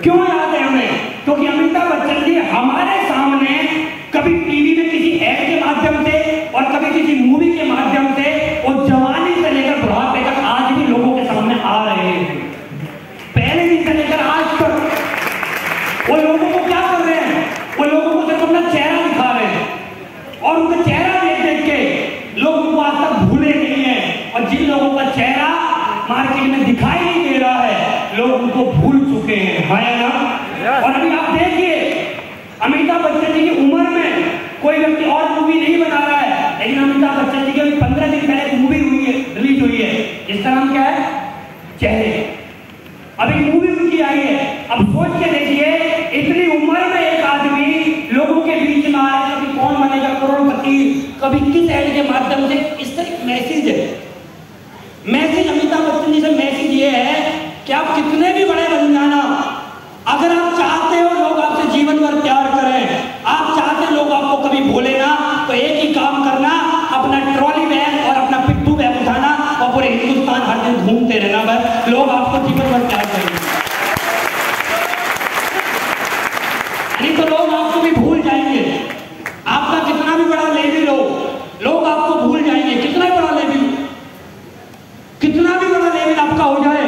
क्यों याद है हमें? क्योंकि अमिताभ बच्चन जी हमारे सामने कभी टीवी में किसी ऐड के माध्यम से और कभी किसी मूवी के माध्यम से और जवानी से लेकर बुढ़ापे तक आज भी लोगों के सामने आ रहे हैं। पहले दिन से लेकर आज तक वो लोगों को क्या कर रहे हैं? वो लोगों को सिर्फ अपना चेहरा दिखा रहे हैं और उनका चेहरा देख देख के लोग उनको आज तक भूले नहीं है। और जिन लोगों का चेहरा मार्केट में दिखाई नहीं दे रहा है, लोग उनको भूल चुके हैं, है ना। और अभी आप देखिए अमिताभ बच्चन जी की उम्र में कोई व्यक्ति और मूवी नहीं बना रहा है, लेकिन अमिताभ बच्चन जी की अभी 15 दिन पहले एक मूवी हुई है, रिलीज हुई है, जिसका नाम क्या है? चेहरे। अभी मूवी उनकी आई है। अब सोच के देखिए, इतनी उम्र में एक आदमी लोगों के बीच में आ रहा है, कभी कौन बनेगा करोड़पति, कभी किस ऐड के माध्यम से। इस तरह मैसेज है, मैसेज अमिताभ बच्चन जी से मैसेज ये है कि आप कितने भी बड़े बन जाना, अगर आप चाहते हो लोग आपसे जीवन भर प्यार करें, आप चाहते लोग आपको कभी भूले ना, तो एक ही काम करना, अपना ट्रॉली बैग और अपना पिट्ठू बैग उठाना और पूरे हिंदुस्तान हर दिन घूमते रहना, बस लोग आपको जीवन भर प्यार करेंगे। नहीं तो लोग आपको भी भूल जाएंगे। आपका कितना भी बड़ा लेवल हो, लोग आपको भूल जाएंगे। कितना बड़ा लेवल, कितना भी बड़ा लेवल आपका हो जाए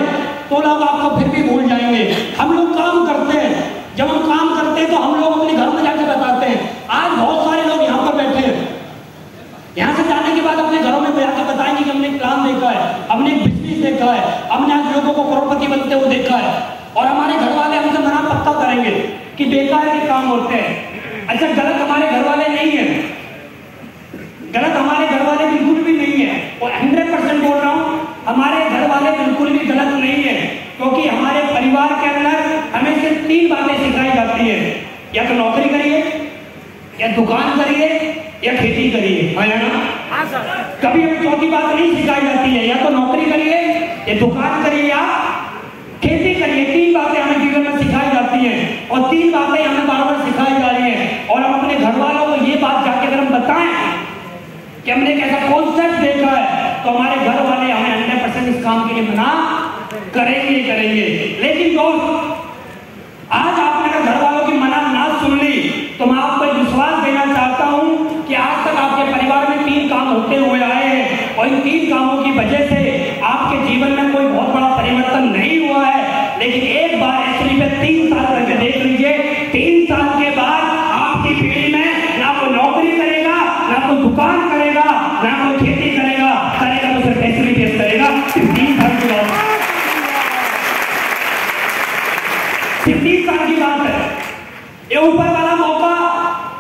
तो लोग आपको फिर भी भूल जाएंगे। हम लोग काम करते हैं, जब हम काम करते हैं तो हम लोग अपने घर में जाकर बताते हैं। आज बहुत सारे लोग यहाँ पर बैठे हैं, यहाँ से जाने के बाद अपने घरों में जाकर बताएंगे कि हमने एक प्लान देखा है, हमने एक बिजनेस देखा है, हमने आज लोगों को करोड़पति बनते हुए देखा है। और हमारे घर वाले हमसे मना पक्का करेंगे कि बेकार के काम होते हैं। अच्छा, गलत हमारे घर वाले नहीं है, गलत हमारे घर वाले बिल्कुल भी नहीं है। और 100% बोल रहा हूँ, हमारे घर वाले बिल्कुल भी गलत नहीं है, क्योंकि हमारे परिवार के अंदर हमें सिर्फ 3 बातें सिखाई जाती है, या तो नौकरी करिए, या दुकान करिए, या खेती करिए, है ना। कभी हमें चौथी बात नहीं सिखाई जाती है, या तो नौकरी करिए, या दुकान करिए, या खेती करिए। 3 बातें हमें जीवन में सिखाई जाती हैं और 3 बातें हमें बार बार सिखाई जा रही हैं। और हम अपने घर वालों कि हमने एक ऐसा कॉन्सेप्ट देखा है तो हमारे घर वाले हमें 100% इस काम के लिए मना करेंगे। लेकिन दोस्त, आज आपने अगर घर वालों की मना ना सुन ली तो मैं आपको एक विश्वास देना चाहता हूं कि आज तक आपके परिवार में 3 काम होते हुए आए हैं और इन 3 कामों की वजह से आपके जीवन में कोई बहुत बड़ा परिवर्तन नहीं हुआ है। लेकिन एक बार एक्चुअली में 3 साल करके देख लीजिए, 3 साल के बाद आपकी पीढ़ी में ना कोई नौकरी करेगा, ना कोई दुकान करेगा, ना कोई खेती करेगा तो सिर्फ एक्चुअली करेगा। 3 साल की बात, 3 साल की बात है। ये ऊपर वाला मौका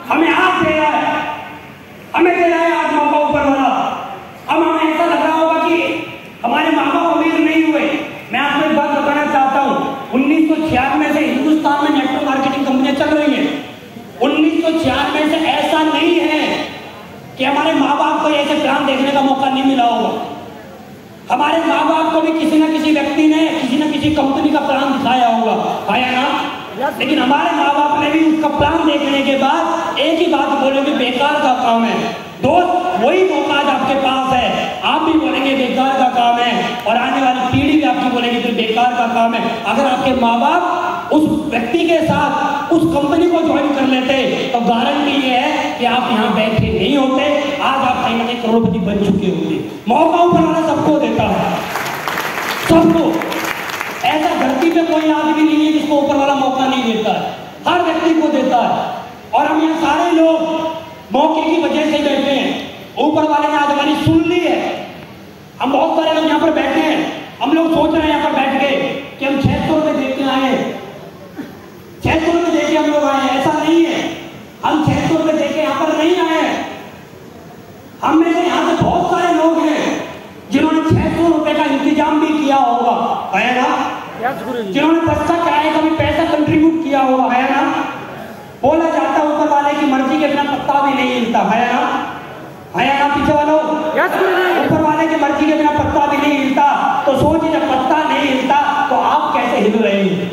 हमें आज दे रहा है, हमें दे रहा है आज मौका ऊपर वाला। अब हमें ऐसा लग रहा होगा कि हमारे माँ बाप अमीर नहीं हुए। मैं आपको एक बात बताना चाहता हूँ, 1996 से हिंदुस्तान में नेटवर्क मार्केटिंग कंपनियां चल रही हैं। 1996 से ऐसा नहीं है कि हमारे माँ बाप को ऐसे प्लान देखने का मौका नहीं मिला होगा। हमारे माँ बाप को भी किसी न किसी व्यक्ति ने किसी न किसी कंपनी का प्लान दिखाया होगा, आया ना? लेकिन हमारे माँ बाप ने भी उसका प्लान देखने के बाद एक ही बात बोलेंगे, बेकार का काम है। दोस्त, वही मौका आज आपके पास है, आप भी बोलेंगे बेकार का काम है और आने वाली पीढ़ी भी आपकी बोलेगी कि बेकार का काम है। अगर आपके माँ बाप उस व्यक्ति के साथ उस कंपनी को ज्वाइन कर लेते तो गारंटी ये है कि आप यहाँ बैठे नहीं होते, आज आप कहीं ना कहीं करोड़पति बन चुके होते। मौका ऊपर वाला सबको देता है, सबको। ऐसा धरती पे कोई आदमी नहीं है जिसको ऊपर वाला मौका नहीं देता है, हर व्यक्ति को देता है। और हम यहाँ सारे लोग मौके की वजह से बैठे हैं। ऊपर वाले ने आज हमारी सुन ली है। हम बहुत सारे लोग यहाँ पर बैठे हैं, हम लोग सोच रहे हैं यहाँ पर बैठ के कि हम 600 रुपये देख के आए, 600 रुपये दे के हम लोग आए। ऐसा नहीं है, हम 600 रुपये दे के यहाँ पर नहीं आए। हम में से यहाँ से बहुत सारे लोग हैं जिन्होंने 600 रुपये का इंतजाम भी किया होगा, है ना? जिन्होंने बस का किराए का भी पैसा कंट्रीब्यूट किया होगा, है ना? बोला जाता है ऊपर वाले की मर्जी के बिना पत्ता भी नहीं हिलता, है ना? है ना? पीछे वालों, ऊपर वाले की मर्जी के बिना पत्ता भी नहीं हिलता। तो सोचिए, जब पत्ता नहीं हिलता तो आप कैसे हिल रहे हैं?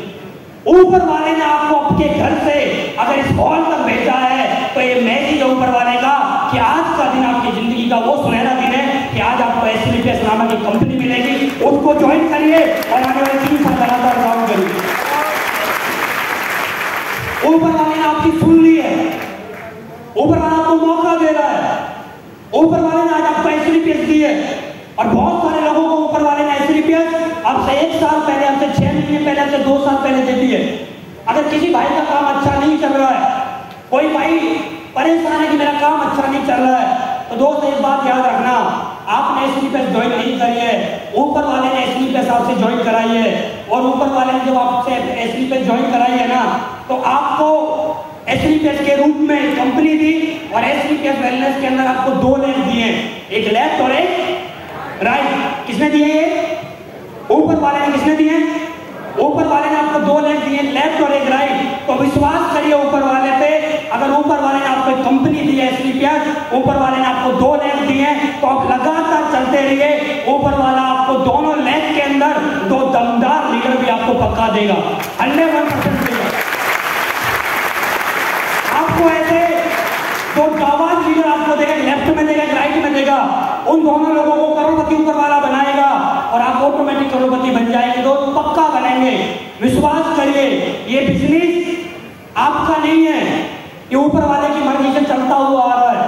ऊपर वाले ने आपको आपके घर से अगर इस हॉल तक भेजा है तो ये मैजिक है ऊपर वाले का कि आज का दिन आपकी जिंदगी का वो सुनहरा दिन है कि आज आपको SLPS नामक की कंपनी मिलेगी, उसको ज्वाइन करिए और आने वाले 3 साल लगातार काम करिए। ऊपर वाले ने आपकी सुन ली है, ऊपर वाला आपको मौका दे रहा है, ऊपर वाले ने आज आपको SLPS दी है। और बहुत सारे लोगों को ऊपर वाले ने SLPS आपसे 1 साल पहले, आपसे 6 महीने पहले, आपसे 2 साल पहले दे दी है। अगर किसी भाई का काम अच्छा नहीं चल रहा है, कोई भाई परेशान है कि मेरा काम अच्छा नहीं चल रहा है, तो दोस्त एक बात याद रखना, आपने SLPS ज्वाइन नहीं करी है, ऊपर वाले ने SLPS आपसे ज्वाइन कराई है। और ऊपर वाले ने जब आपसे SLPS ज्वाइन कराई है ना, तो आपको SLPS के रूप में कंपनी दी और SLPS वेलनेस के अंदर आपको 2 लैब दिए, एक लेफ्ट और एक राइट। किसने दिए ये? ऊपर वाले ने। किसने दिए? ऊपर वाले ने आपको 2 लैब दिए, लेफ्ट और एक राइट। तो विश्वास करिए ऊपर वाले पे, अगर ऊपर वाले ने आपको एक कंपनी दी है SLPS, ऊपर वाले ने आपको 2 लैब दिए, तो आप लगातार चलते रहिए। ऊपर वाला आपको दोनों लैब के अंदर 2 दमदार लीडर भी आपको पक्का देगा, 100% देगा। आपको ऐसे 2 जाबाज लीडर आपको देगा, लेफ्ट में देगा, राइट में देगा। उन दोनों लोगों को करोड़पति ऊपर वाला बनाएगा और आप ऑटोमेटिक करोड़पति बन जाएंगे, तो पक्का बनेंगे। विश्वास करिए, ये बिजनेस आपका नहीं है, ये ऊपर वाले की मर्जी से चलता हुआ आ रहा है।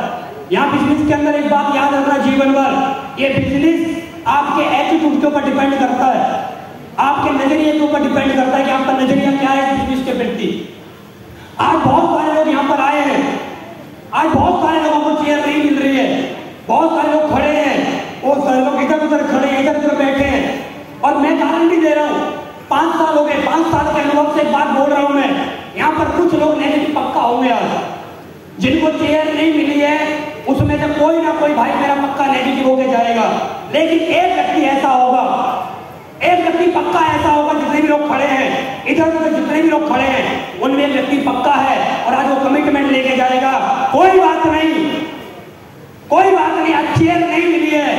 यहाँ बिजनेस के अंदर एक बात याद रखना जीवन भर, ये बिजनेस आपके एटीट्यूड के ऊपर डिपेंड करता है, आपके नजरिए के ऊपर डिपेंड करता है कि आपका नजरिया क्या है बिजनेस के प्रति। आज बहुत सारे लोग यहाँ पर आए हैं, आज बहुत सारे लोगों को चेयर नहीं मिल रही है, बहुत सारे लोग खड़े हैं, बहुत सारे लोग इधर उधर खड़े हैं, इधर उधर बैठे हैं। और मैं गारंटी दे रहा हूँ, 5 साल हो गए, 5 साल के अनुभव से एक बात बोल रहा हूँ मैं, यहाँ पर कुछ लोग नेगेटिव पक्का होंगे आज, जिनको चेयर नहीं मिली है उसमें से कोई ना कोई भाई मेरा पक्का नेगेटिव होके जाएगा। लेकिन एक व्यक्ति ऐसा होगा, एक व्यक्ति पक्का ऐसा होगा, जितने भी लोग खड़े हैं इधर उधर, जितने भी लोग खड़े हैं उनमें एक व्यक्ति पक्का है और आज वो कमिटमेंट लेके जाएगा। कोई बात नहीं, कोई बात नहीं, आज चेयर नहीं मिली है,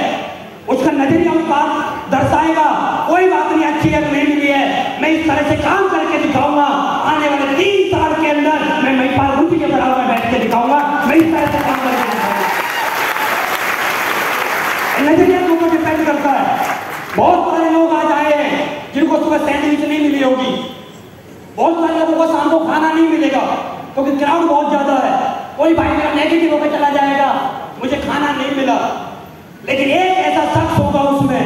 उसका नजरिया उस बात दर्शाएगा। कोई बात नहीं, आज चेयर नहीं मिली है, मैं इस तरह से काम करके दिखाऊंगा, आने वाले 3 साल के अंदर मैं महिपाल रुचि के बराबर बैठ के दिखाऊंगा, मैं इस तरह से काम करके दिखाऊंगा। सकता है। बहुत सारे लोग आज आए हैं जिनको सुबह सैंडविच नहीं मिली होगी, बहुत सारे लोगों को शाम को खाना नहीं मिलेगा क्योंकि क्राउड बहुत ज्यादा है। कोई भाई मेरा नेगेटिव होकर चला जाएगा, मुझे खाना नहीं मिला, लेकिन एक ऐसा शख्स होगा उसमें,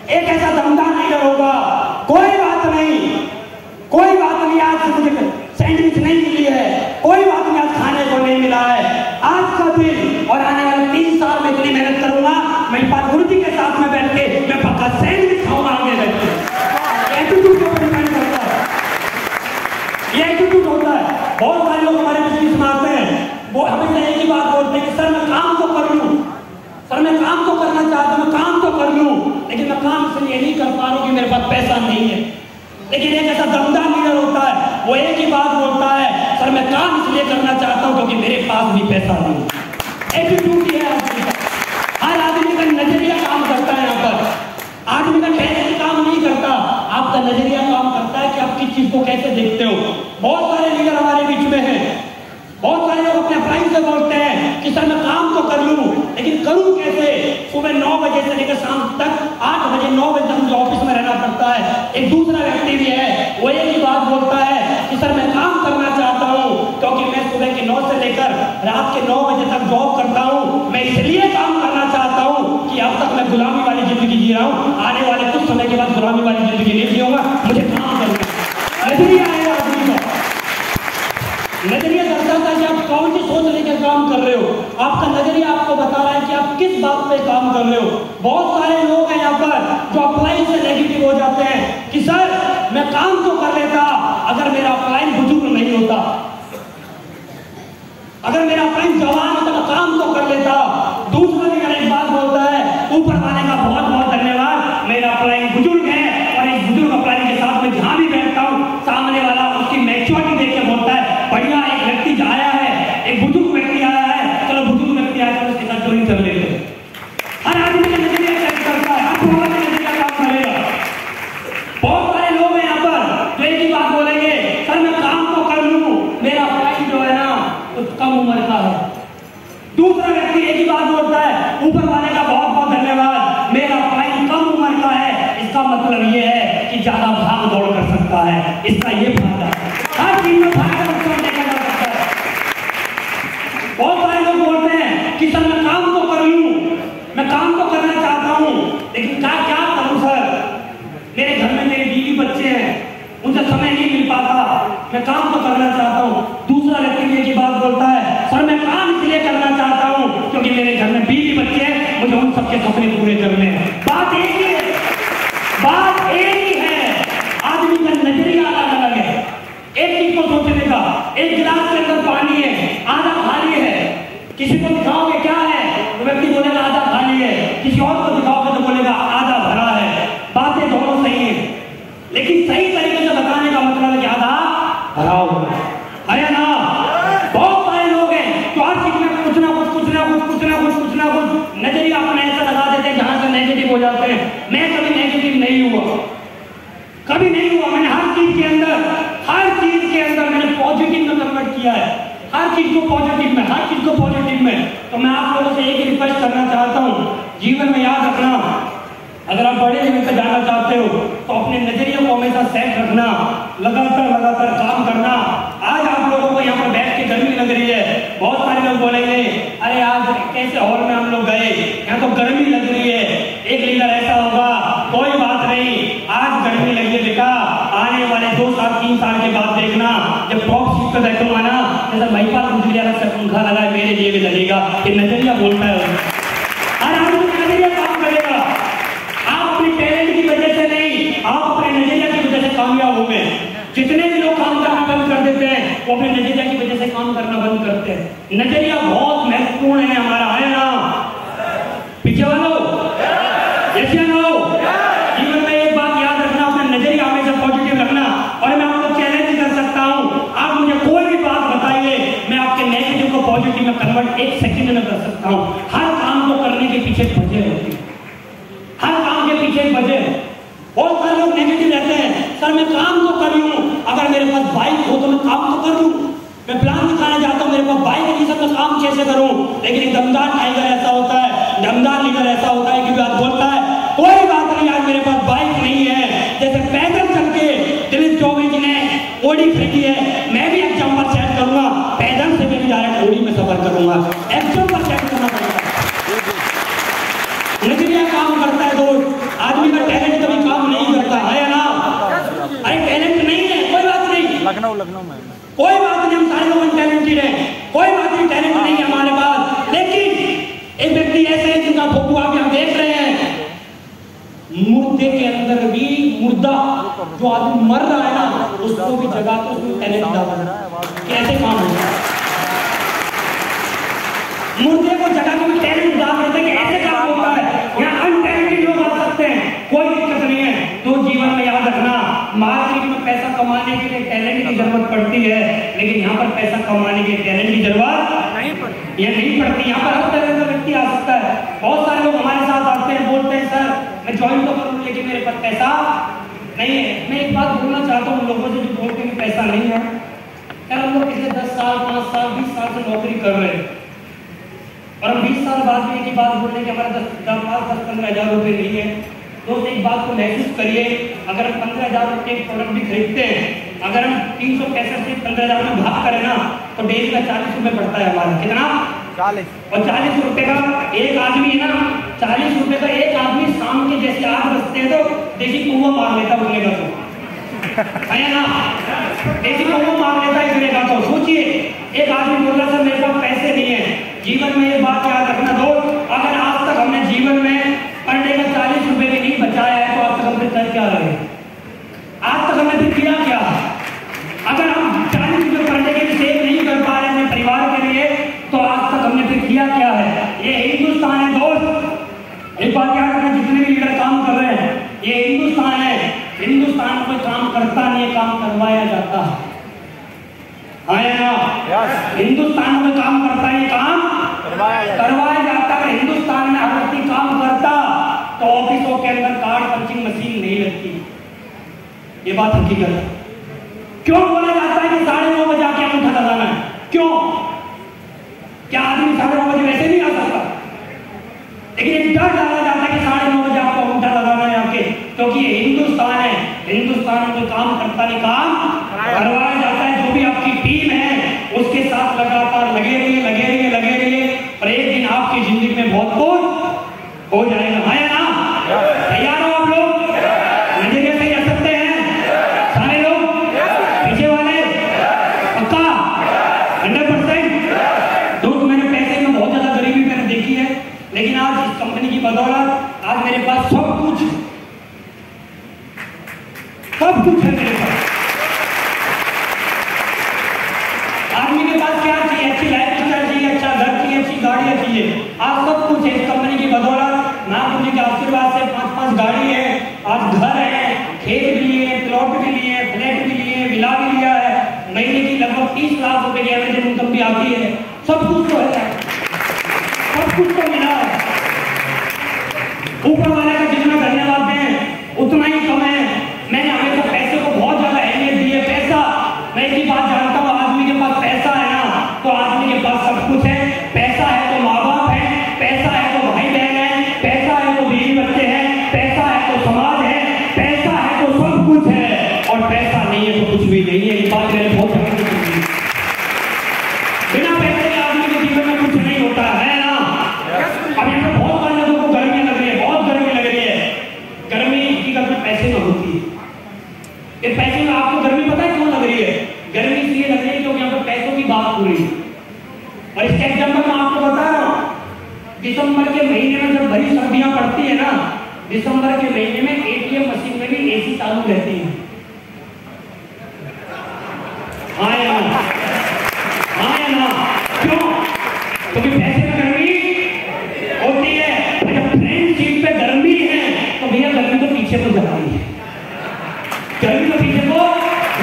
एक ऐसा दमदार लीडर होगा, कोई बात नहीं, कोई बात नहीं, आज मुझे सैंडविच नहीं मिली है, कोई बात नहीं, आज खाने को नहीं मिला है, आज का दिन और आने वाले 3 साल में इतनी मेहनत करूंगा, मैं पाल गुरुजी के साथ में बैठ के मैं पक्का सैंडविच खाऊंगा आगे बैठ के। एटीट्यूड के ऊपर डिपेंड करता है, ये एटीट्यूड होता है। बहुत सारे लोग हमारे बिजनेस में आते हैं, वो हमेशा एक ही बात बोलते हैं कि सर मैं काम तो कर लूं, सर मैं काम तो करना चाहता हूं, मैं काम तो कर लूं, लेकिन मैं काम इसलिए नहीं कर पा रहा हूं कि मेरे पास पैसा नहीं है। लेकिन एक ऐसा दमदार लीडर होता है, वो एक ही बात बोलता है, सर मैं काम इसलिए करना चाहता हूं क्योंकि मेरे पास भी पैसा नहीं है। एटीट्यूड ये है आदमी का, हर आदमी का नजरिया काम करता है। यहाँ पर आदमी का टैलेंट काम नहीं करता, आपका नजरिया काम करता है कि आप किस चीज को कैसे देखते हो। बहुत सारे लीडर हमारे बीच में हैं, बहुत सारे लोग अपने प्राइम से बोलते हैं कि सर मैं काम तो कर लूं, लेकिन करूं कैसे। सुबह 9 बजे से लेकर शाम तक 8 बजे 9 बजे तक मुझे ऑफिस में रहना पड़ता है। एक दूसरा व्यक्ति भी है, वो एक ही बात बोलता है कि सर मैं काम करना चाहता हूं क्योंकि मैं सुबह के 9 से लेकर रात के 9 बजे तक जॉब करता हूं, मैं इसलिए काम करना चाहता हूं कि अब तक मैं गुलामी वाली जिंदगी जी रहा हूं, आने वाले कुछ समय के बाद गुलामी वाली जिंदगी नहीं जीऊंगा, मुझे काम करना। नजरिया है आदमी का, नजरिया दर्शाता है कि आप कौन सी सोच लेकर काम कर रहे हो। आपका नजरिया आपको बता रहा है कि आप किस बात पे काम कर रहे हो। बहुत सारे लोग हैं यहाँ पर जो अपलाइन से नेगेटिव हो जाते हैं कि सर मैं काम तो कर लेता अगर मेरा अपलाइन बुजुर्ग नहीं होता, अगर मेरा अपलाइन जवान होता तो काम तो कर लेता। दूसरा भी एक बात बोलता है, ऊपर वाले का बहुत बहुत धन्यवाद, मेरा अपलाइन बुजुर्ग है और इस बुजुर्ग अपलाइन के साथ में जहां भी बैठता हूं सामने वाला उसकी मैच्योरिटी देख के बोलता है बढ़िया, एक व्यक्ति आया है, एक बुजुर्ग व्यक्ति आया है, चलो बुजुर्ग व्यक्ति आया तो उसके साथ ज्वाइन कर लेते हैं। हर आदमी का नजरिया चेक करता है, हर लोगों का नजरिया काम करेगा। बहुत सारे लोग हैं यहाँ पर जो एक ही बात बोलेंगे, सर मैं काम तो कर लूं, मेरा अपलाइन जो है ना वो कम उम्र का है। दूसरा व्यक्ति एक ही बात बोलता है, ऊपर वाले का बहुत बहुत धन्यवाद, मेरा अपलाइन कम उम्र का है, इसका मतलब ये है कि ज्यादा भाग दौड़ कर सकता है, इसका ये फायदा है। हर चीज में भाग नुकसान देखा जा सकता है। बहुत सारे लोग बोलते हैं कि सर मैं काम तो कर लूं, मैं काम तो करना चाहता हूं, लेकिन क्या करूं सर, मेरे घर में मेरे बीवी बच्चे हैं, उनसे समय नहीं मिल पाता, मैं काम तो करना चाहता हूं। दूसरा व्यक्ति एक ही बात बोलता है, सर मैं काम इसलिए करना चाहता हूं क्योंकि मेरे घर में बीवी बच्चे हैं, मुझे उन सबके सपने पूरे करने हैं। बात एक ही है, बात एक ही है, आदमी का नजरिया अलग अलग है। एक चीज को सोचने का, एक गिलास के अंदर पानी है, आधा खाली है, किसी को दिखाओगे क्या है तो व्यक्ति बोलेगा आधा खाली है, किसी और को दिखाओगे तो बोलेगा आधा भरा है। बातें दोनों सही है, लेकिन सही तरीके से बताने का मतलब है कि आधा भरा हुआ है ना। बहुत सारे लोग हैं जो हर चीज में कुछ ना कुछ नजरिया अपना ऐसा लगा देते हैं जहां से नेगेटिव हो जाते हैं। मैं कभी नेगेटिव नहीं हुआ, कभी नहीं हुआ। मैंने हर चीज के अंदर मैंने पॉजिटिव में कन्वर्ट किया है, हर चीज को पॉजिटिव में। तो मैं आप लोगों से एक रिक्वेस्ट करना चाहता हूं, जीवन में याद रखना, अगर आप बड़े लेवल पे जाना चाहते हो तो अपने नजरिए को हमेशा सेट रखना, लगातार काम करना। आज आप लोगों को यहाँ पर बैठ के गर्मी लग रही है, बहुत सारे लोग बोलेंगे अरे आज कैसे हॉल में हम लोग गए, यहाँ तो गर्मी लग रही है। एक लीडर ऐसा होगा, कोई बात नहीं, आज गर्मी लगी है बेटा, आने वाले 2 साल 3 साल के बाद देखना, जब टॉप सीट पे बैठूंगा ना, जैसा महिपाल गुजरिया से पंखा लगा है मेरे जेब में लगेगा। ये नजरिया बोलता है, हर आदमी का नजरिया काम करेगा। आप अपने टैलेंट की वजह से नहीं, आप अपने नजरिया की वजह से कामयाब होंगे। जितने भी लोग काम करना बंद कर देते हैं वो अपने नजरिया की वजह से काम करना बंद करते हैं। नजरिया बहुत महत्वपूर्ण है हमारा, है ना? पीछे वालों जीवन में एक बात याद रखना, अपना नजरिया हमेशा पॉजिटिव रखना। और मैं आपको चैलेंज कर सकता हूं, आप मुझे कोई भी बात बताइए, मैं आपके नेगेटिव को पॉजिटिव में कन्वर्ट 1 सेकंड में कर सकता हूं। हर काम को करने के पीछे वजह होती है, हर काम के पीछे वजह। बहुत सारे लोग नेगेटिव रहते हैं, सर मैं काम तो कर लूं, अगर मेरे पास बाइक हो तो मैं काम तो कर लूं, मैं प्लान दिखाना चाहता हूं, मेरे पास बाइक नहीं, सब मैं काम कैसे करूं। लेकिन एक दमदार टाइगर ऐसा होता है, दमदार लीडर ऐसा होता है कि बात बोलता है, कोई कोई बात नहीं, हम सारे लोग टैलेंटेड हैं, कोई बात नहीं, टैलेंट नहीं है हमारे पास, लेकिन एक व्यक्ति ऐसे है जिनका फोटो आप यहाँ देख रहे हैं, मुर्दे के अंदर भी मुर्दा जो आदमी मर रहा है ना, उसको भी जगा तो उसमें टैलेंट डालना, कैसे काम होगा? मुर्दे को जगा के भी टैलेंट डाल देते हैं, ऐसे काम होता है। यहाँ अनटैलेंटेड लोग आ सकते हैं, कोई दिक्कत नहीं है। तो जीवन में याद रखना, मार्केट में पैसा कमाने के लिए टैलेंट की जरूरत पड़ती है, लेकिन यहाँ पर पैसा कमाने के लिए टैलेंट की जरूरत नहीं पड़ती। यहाँ पर हर तरह का व्यक्ति आ सकता है। बहुत सारे लोग हमारे साथ आते हैं, बोलते हैं सर मैं ज्वाइन तो करूँ लेकिन मेरे पास पैसा नहीं है। मैं एक बात बोलना चाहता हूँ लोगों से जो बोलते हैं पैसा नहीं है, यार हम लोग पिछले 10 साल 5 साल 20 साल से नौकरी कर रहे हैं और हम 20 साल बाद में एक ही बात बोल रहे हैं कि हमारा 10-15 हज़ार रुपये नहीं है। दोस्त एक बात को महसूस करिए, अगर हम 15,000 रुपये एक प्रोडक्ट भी खरीदते हैं, अगर हम 365 से 15,000 में भाग करें ना, तो डेली का 40 रुपये पड़ता है हमारा, कितना 40। और 40 रुपये का एक आदमी है ना, 40 रुपये का एक आदमी शाम के जैसे 8 बजते हैं तो देसी कौवा मार लेता उठने का, तो है ना, देसी कौवा मार लेता है उठने का। तो सोचिए एक आदमी बोल रहा सर मेरे पास पैसे नहीं है। जीवन में ये बात याद रखना दोस्त, अगर आज तक हमने जीवन में पर डे का 40 रुपये भी नहीं बचाया है तो आज तक हमने कर क्या रहे, आज तक हमने फिर किया क्या? अगर हम 40 रुपये पर डे के भी सेव नहीं कर पा रहे अपने परिवार के लिए तो आज तक हमने फिर किया क्या है? ये हिंदुस्तान है दोस्त, एक बात याद रखना, जितने भी लीडर काम कर रहे हैं ये हिंदुस्तान है। हिंदुस्तान में काम करता नहीं है, काम करवाया जाता है, ना? हिंदुस्तान में काम करता है, काम करवाया जाता है। हिंदुस्तान में हर व्यक्ति काम करता तो ऑफिसों के अंदर कार्ड पंचिंग मशीन नहीं लगती, ये बात हकीकत है। क्यों बोला जाता है कि 9:30 बजे आके अंगूठा लगाना है? क्यों? क्या आदमी 9:30 बजे वैसे नहीं आ सकता? लेकिन एक डर डाला जाता है कि 9:30 बजे आपको अंगूठा लगाना है आके, क्योंकि ये हिंदुस्तान है। हिंदुस्तान में काम करता नहीं, काम करवाया जाता है। जो भी आपकी टीम है उसके साथ लगातार लगे रहिए और एक दिन आपकी जिंदगी में बहुत कुछ हो जाएगा, है ना? तैयार हो आप लोग? नजरिए से जा सकते हैं सारे लोग, पीछे वाले पक्का 100%। दोस्त मैंने पैसे में बहुत ज्यादा गरीबी मैंने देखी है, लेकिन आज इस कंपनी की बदौलत आज मेरे पास सब कुछ है मेरे पास। आदमी के पास क्या चाहिए? अच्छी लाइफ स्टाइल चाहिए, अच्छा घर चाहिए, अच्छी गाड़ियां चाहिए। आज सब कुछ है इस कंपनी की बदौलत। नागपुर जी के आशीर्वाद से 5-5 गाड़ी है, आज घर है, खेत भी लिए, प्लॉट भी लिए, फ्लैट भी लिए, विला भी लिया है। महीने की लगभग 30 लाख रुपए की एवरेज इनकम भी आती है। सब कुछ तो है, सब कुछ तो मिला है। ऊपर वाले का जितना धन्यवाद दें उतना ही कम है। मैंने हमेशा पैसे को बहुत ज्यादा अहमियत दी है। पैसा, मैं एक ही बात जानता हूँ, आदमी के पास पैसा है ना तो आदमी के पास सब कुछ है। पैसा है तो माँ बाप है, पैसा है तो भाई बहन है, पैसा है तो बीवी बच्चे हैं, पैसा है तो समाज है, पैसा है तो सब कुछ है, और पैसा नहीं है तो कुछ भी नहीं है। ये बात मैंने बहुत ध्यान से सुनी। बिना पैसे के आदमी के जीवन में कुछ नहीं होता है ना। अब यहाँ पे बहुत सारे लोगों को गर्मी लग रही है, बहुत गर्मी लग रही है। गर्मी की गर्मी पैसे में होती है। ये पैसे में आपको गर्मी पता है क्यों लग रही है? गर्मी इसलिए लग रही है क्योंकि यहाँ पे पैसों की बात हो रही है। और इसके एग्जाम्पल मैं आपको बता रहा हूँ, दिसंबर के महीने में जब भरी सर्दियां पड़ती है ना, दिसंबर के महीने में एटीएम मशीन में भी एसी चालू रहती है। हाँ या ना? हाँ या ना? क्यों? क्योंकि पैसे में गर्मी होती है। जब फ्रंट सीट पे गर्मी है तो भैया गर्मी तो पीछे को जाती है, गर्मी तो पीछे को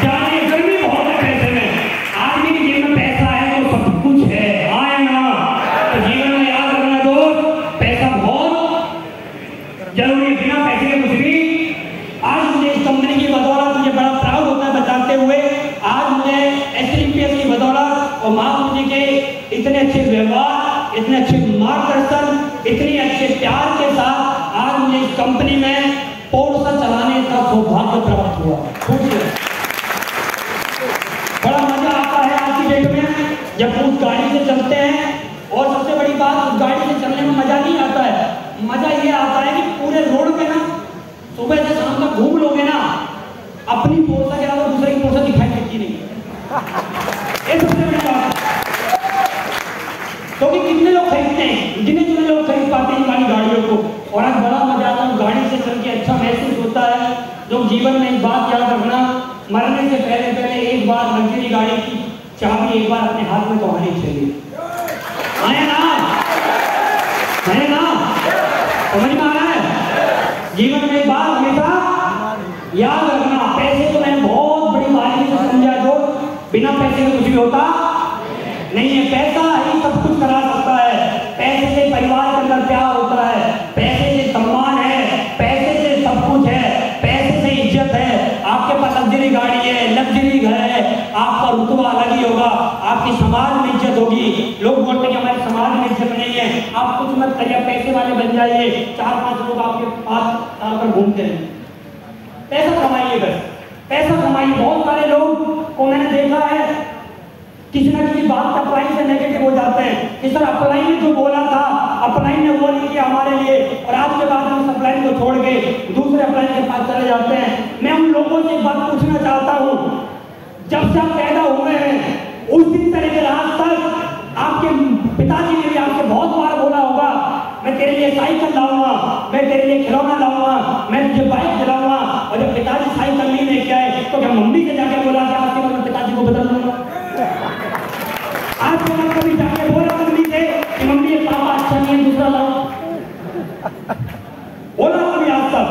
जाती है। गर्मी बहुत है पैसे में। आदमी के जीवन में पैसा है तो सब कुछ है, हाँ या ना? तो जीवन में याद रखना दोस्त, पैसा बहुत जरूरी है। बिना पैसे के कुछ भी। आज मुझे इस कंपनी की बदौलत मुझे बड़ा प्राउड होता है बताते हुए। आज मुझे STPS की बदौलत और महापुरुष जी के इतने अच्छे व्यवहार, इतने अच्छे मार्गदर्शन, इतने अच्छे प्यार के साथ आज मुझे इस कंपनी में पोर्सा चलाने का सौभाग्य प्राप्त हुआ। बड़ा मजा आता है आज की डेट में जब उस गाड़ी से चलते हैं। और सबसे बड़ी बात, उस गाड़ी से चलने में मजा नहीं आता है, मजा ये आता है कि पूरे रोड पे ना सुबह से शाम तक घूम लोगे ना, अपनी पोर्सा के अलावा दूसरे की पोर्सा दिखाई देती नहीं। ये सबसे बड़ी बात। क्योंकि कितने लोग खरीदते हैं, जितने जितने लोग खरीद पाते हैं इन गाड़ियों को, और आज बड़ा मजा आता है गाड़ी से चल के, अच्छा महसूस होता है। लोग जीवन में एक बात याद रखना, मरने से पहले पहले एक बार लग्जरी गाड़ी की चाबी एक बार अपने हाथ में तो आनी चाहिए। है ना? है ना? समझ में आ रहा है? जीवन में एक बार हमेशा याद रखना। पैसे तो मैंने बहुत बड़ी बात से समझा, जो बिना पैसे के कुछ भी होता नहीं है। पैसा ही सब कुछ करा सकता है। पैसे से परिवार के अंदर प्यार होता है, पैसे से सम्मान है, पैसे से सब कुछ है, पैसे से इज्जत है। आपके पास लग्जरी गाड़ी है, लग्जरी घर है, आपका रुतबा अलग ही होगा, आपकी समाज में इज्जत होगी। लोग बोलते हैं कि हमारे समाज में इज्जत नहीं है। आप कुछ मत करिए, पैसे वाले बन जाइए, 4-5 लोग आपके पास आकर घूमते हैं। पैसा कमाइए, बस पैसा कमाइए। बहुत सारे लोग को मैंने देखा है किसी ना किसी बात का अप्लाई से नेगेटिव हो जाते हैं कि सर अप्लाई ने जो बोला था, अप्लाई ने वो नहीं किया हमारे लिए, और आज के बाद हम अप्लाई को छोड़ के दूसरे अप्लाई के पास चले जाते हैं। मैं उन लोगों से एक बात पूछना चाहता हूँ, जब से आप पैदा हुए हैं उस दिन से लेकर आज तक आपके पिताजी ने भी आपसे बहुत बार बोला होगा, मैं तेरे लिए साइकिल लाऊंगा, मैं तेरे लिए खिलौना लाऊंगा, मैं तुझे बाइक दिलाऊंगा। और जब पिताजी साइकिल नहीं लेके आए तो क्या मम्मी से जाके बोला कि आज के बाद पिताजी को बदल दूंगा? आज के बाद कभी जाके बोला मम्मी से कि मम्मी ये पापा अच्छा नहीं है, दूसरा लाओ? बोला कभी आज तक?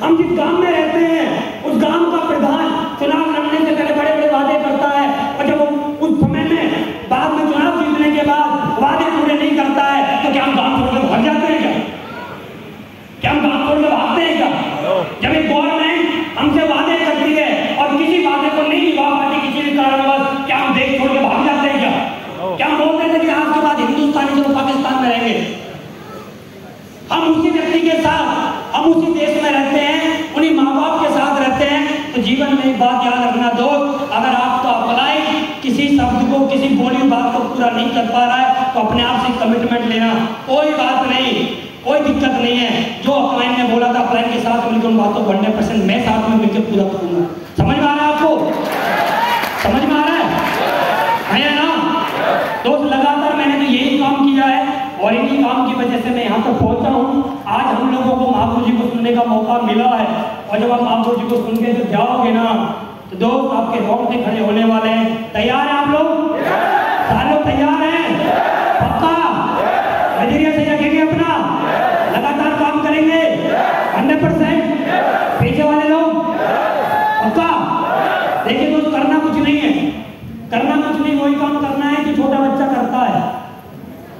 हम जिस गांव में रहते हैं उस गांव का प्रधान चुनाव लड़ने से पहले बड़े बड़े वादे करता है, और जब उस समय में बाद में चुनाव जीतने के बाद वादे पूरे नहीं करता है तो क्या हम गांव छोड़ कर भाग जाते हैं? क्या हम गांव छोड़ कर भागते हैं क्या? जब एक गवर्नमेंट हमसे वादे करती है और किसी वादे को नहीं निभा पाती किसी भी कारणवश, क्या हम देश छोड़ के भाग जाते हैं क्या? क्या हम बोलते थे कि आज के बाद हिंदुस्तानी जो पाकिस्तान में रहेंगे? हम उसी व्यक्ति के साथ, हम उसी देश में रहते हैं, उन्हीं माँ बाप के साथ रहते हैं। तो जीवन में एक बात याद रखना दोस्त, अगर आपका अप्लाई किसी शब्द को, किसी बोली बात को पूरा नहीं कर पा रहा है तो अपने आप से कमिटमेंट लेना, कोई बात नहीं, कोई दिक्कत नहीं है। जो अप्लाई ने बोला था अप्लाई के साथ मिलकर उन बातों को 100% मैं साथ में मिलकर पूरा करूंगा। समझ में आ रहा है आपको? समझ में आ रहा है ना दोस्त? लगातार मैंने तो यही काम किया है और इन्हीं काम की वजह से मैं यहाँ तक पहुंचा हूँ। आज हम लोगों को महाप्रभु जी को सुनने का मौका मिला है, और जब आप महाप्रभु जी को सुन के जब जाओगे ना तो दोस्त आपके रोंगटे खड़े होने वाले हैं। तैयार हैं आप लोग? सारे लोग तैयार हैं? पक्का नजरिया से रखेंगे अपना, लगातार काम करेंगे 100%? पीछे वाले लोग पक्का? देखिए दोस्त, करना कुछ नहीं है, करना कुछ नहीं, वही काम करना है जो छोटा बच्चा करता है।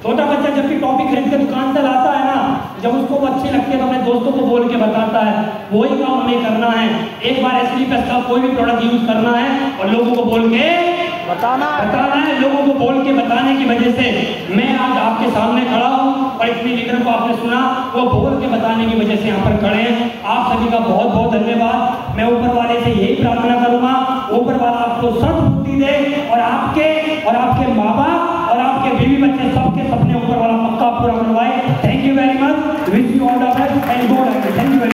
छोटा बच्चा जब भी टॉफी खरीद के दुकान से लाता है ना, जब उसको वो अच्छी लगती है तो अपने दोस्तों को बोल के बताता है, वही काम हमें करना है। एक बार SLPS का कोई भी प्रोडक्ट यूज करना है और लोगों को बोल के बताना है। लोगों को बोल के बताने की वजह से मैं आज आपके सामने खड़ा हूँ, और इतनी लीडर को आपने सुना, वो बोल के बताने की वजह से यहाँ पर खड़े हैं। आप सभी का बहुत बहुत धन्यवाद। मैं ऊपर वाले से यही प्रार्थना करूंगा, ऊपर वाला आपको सद्बुद्धि दे, और आपके माँ बाप और आपके बीवी बच्चे सबके सपने ऊपर वाला पक्का पूरा करवाए। Thank you very much, wish you all the best and God.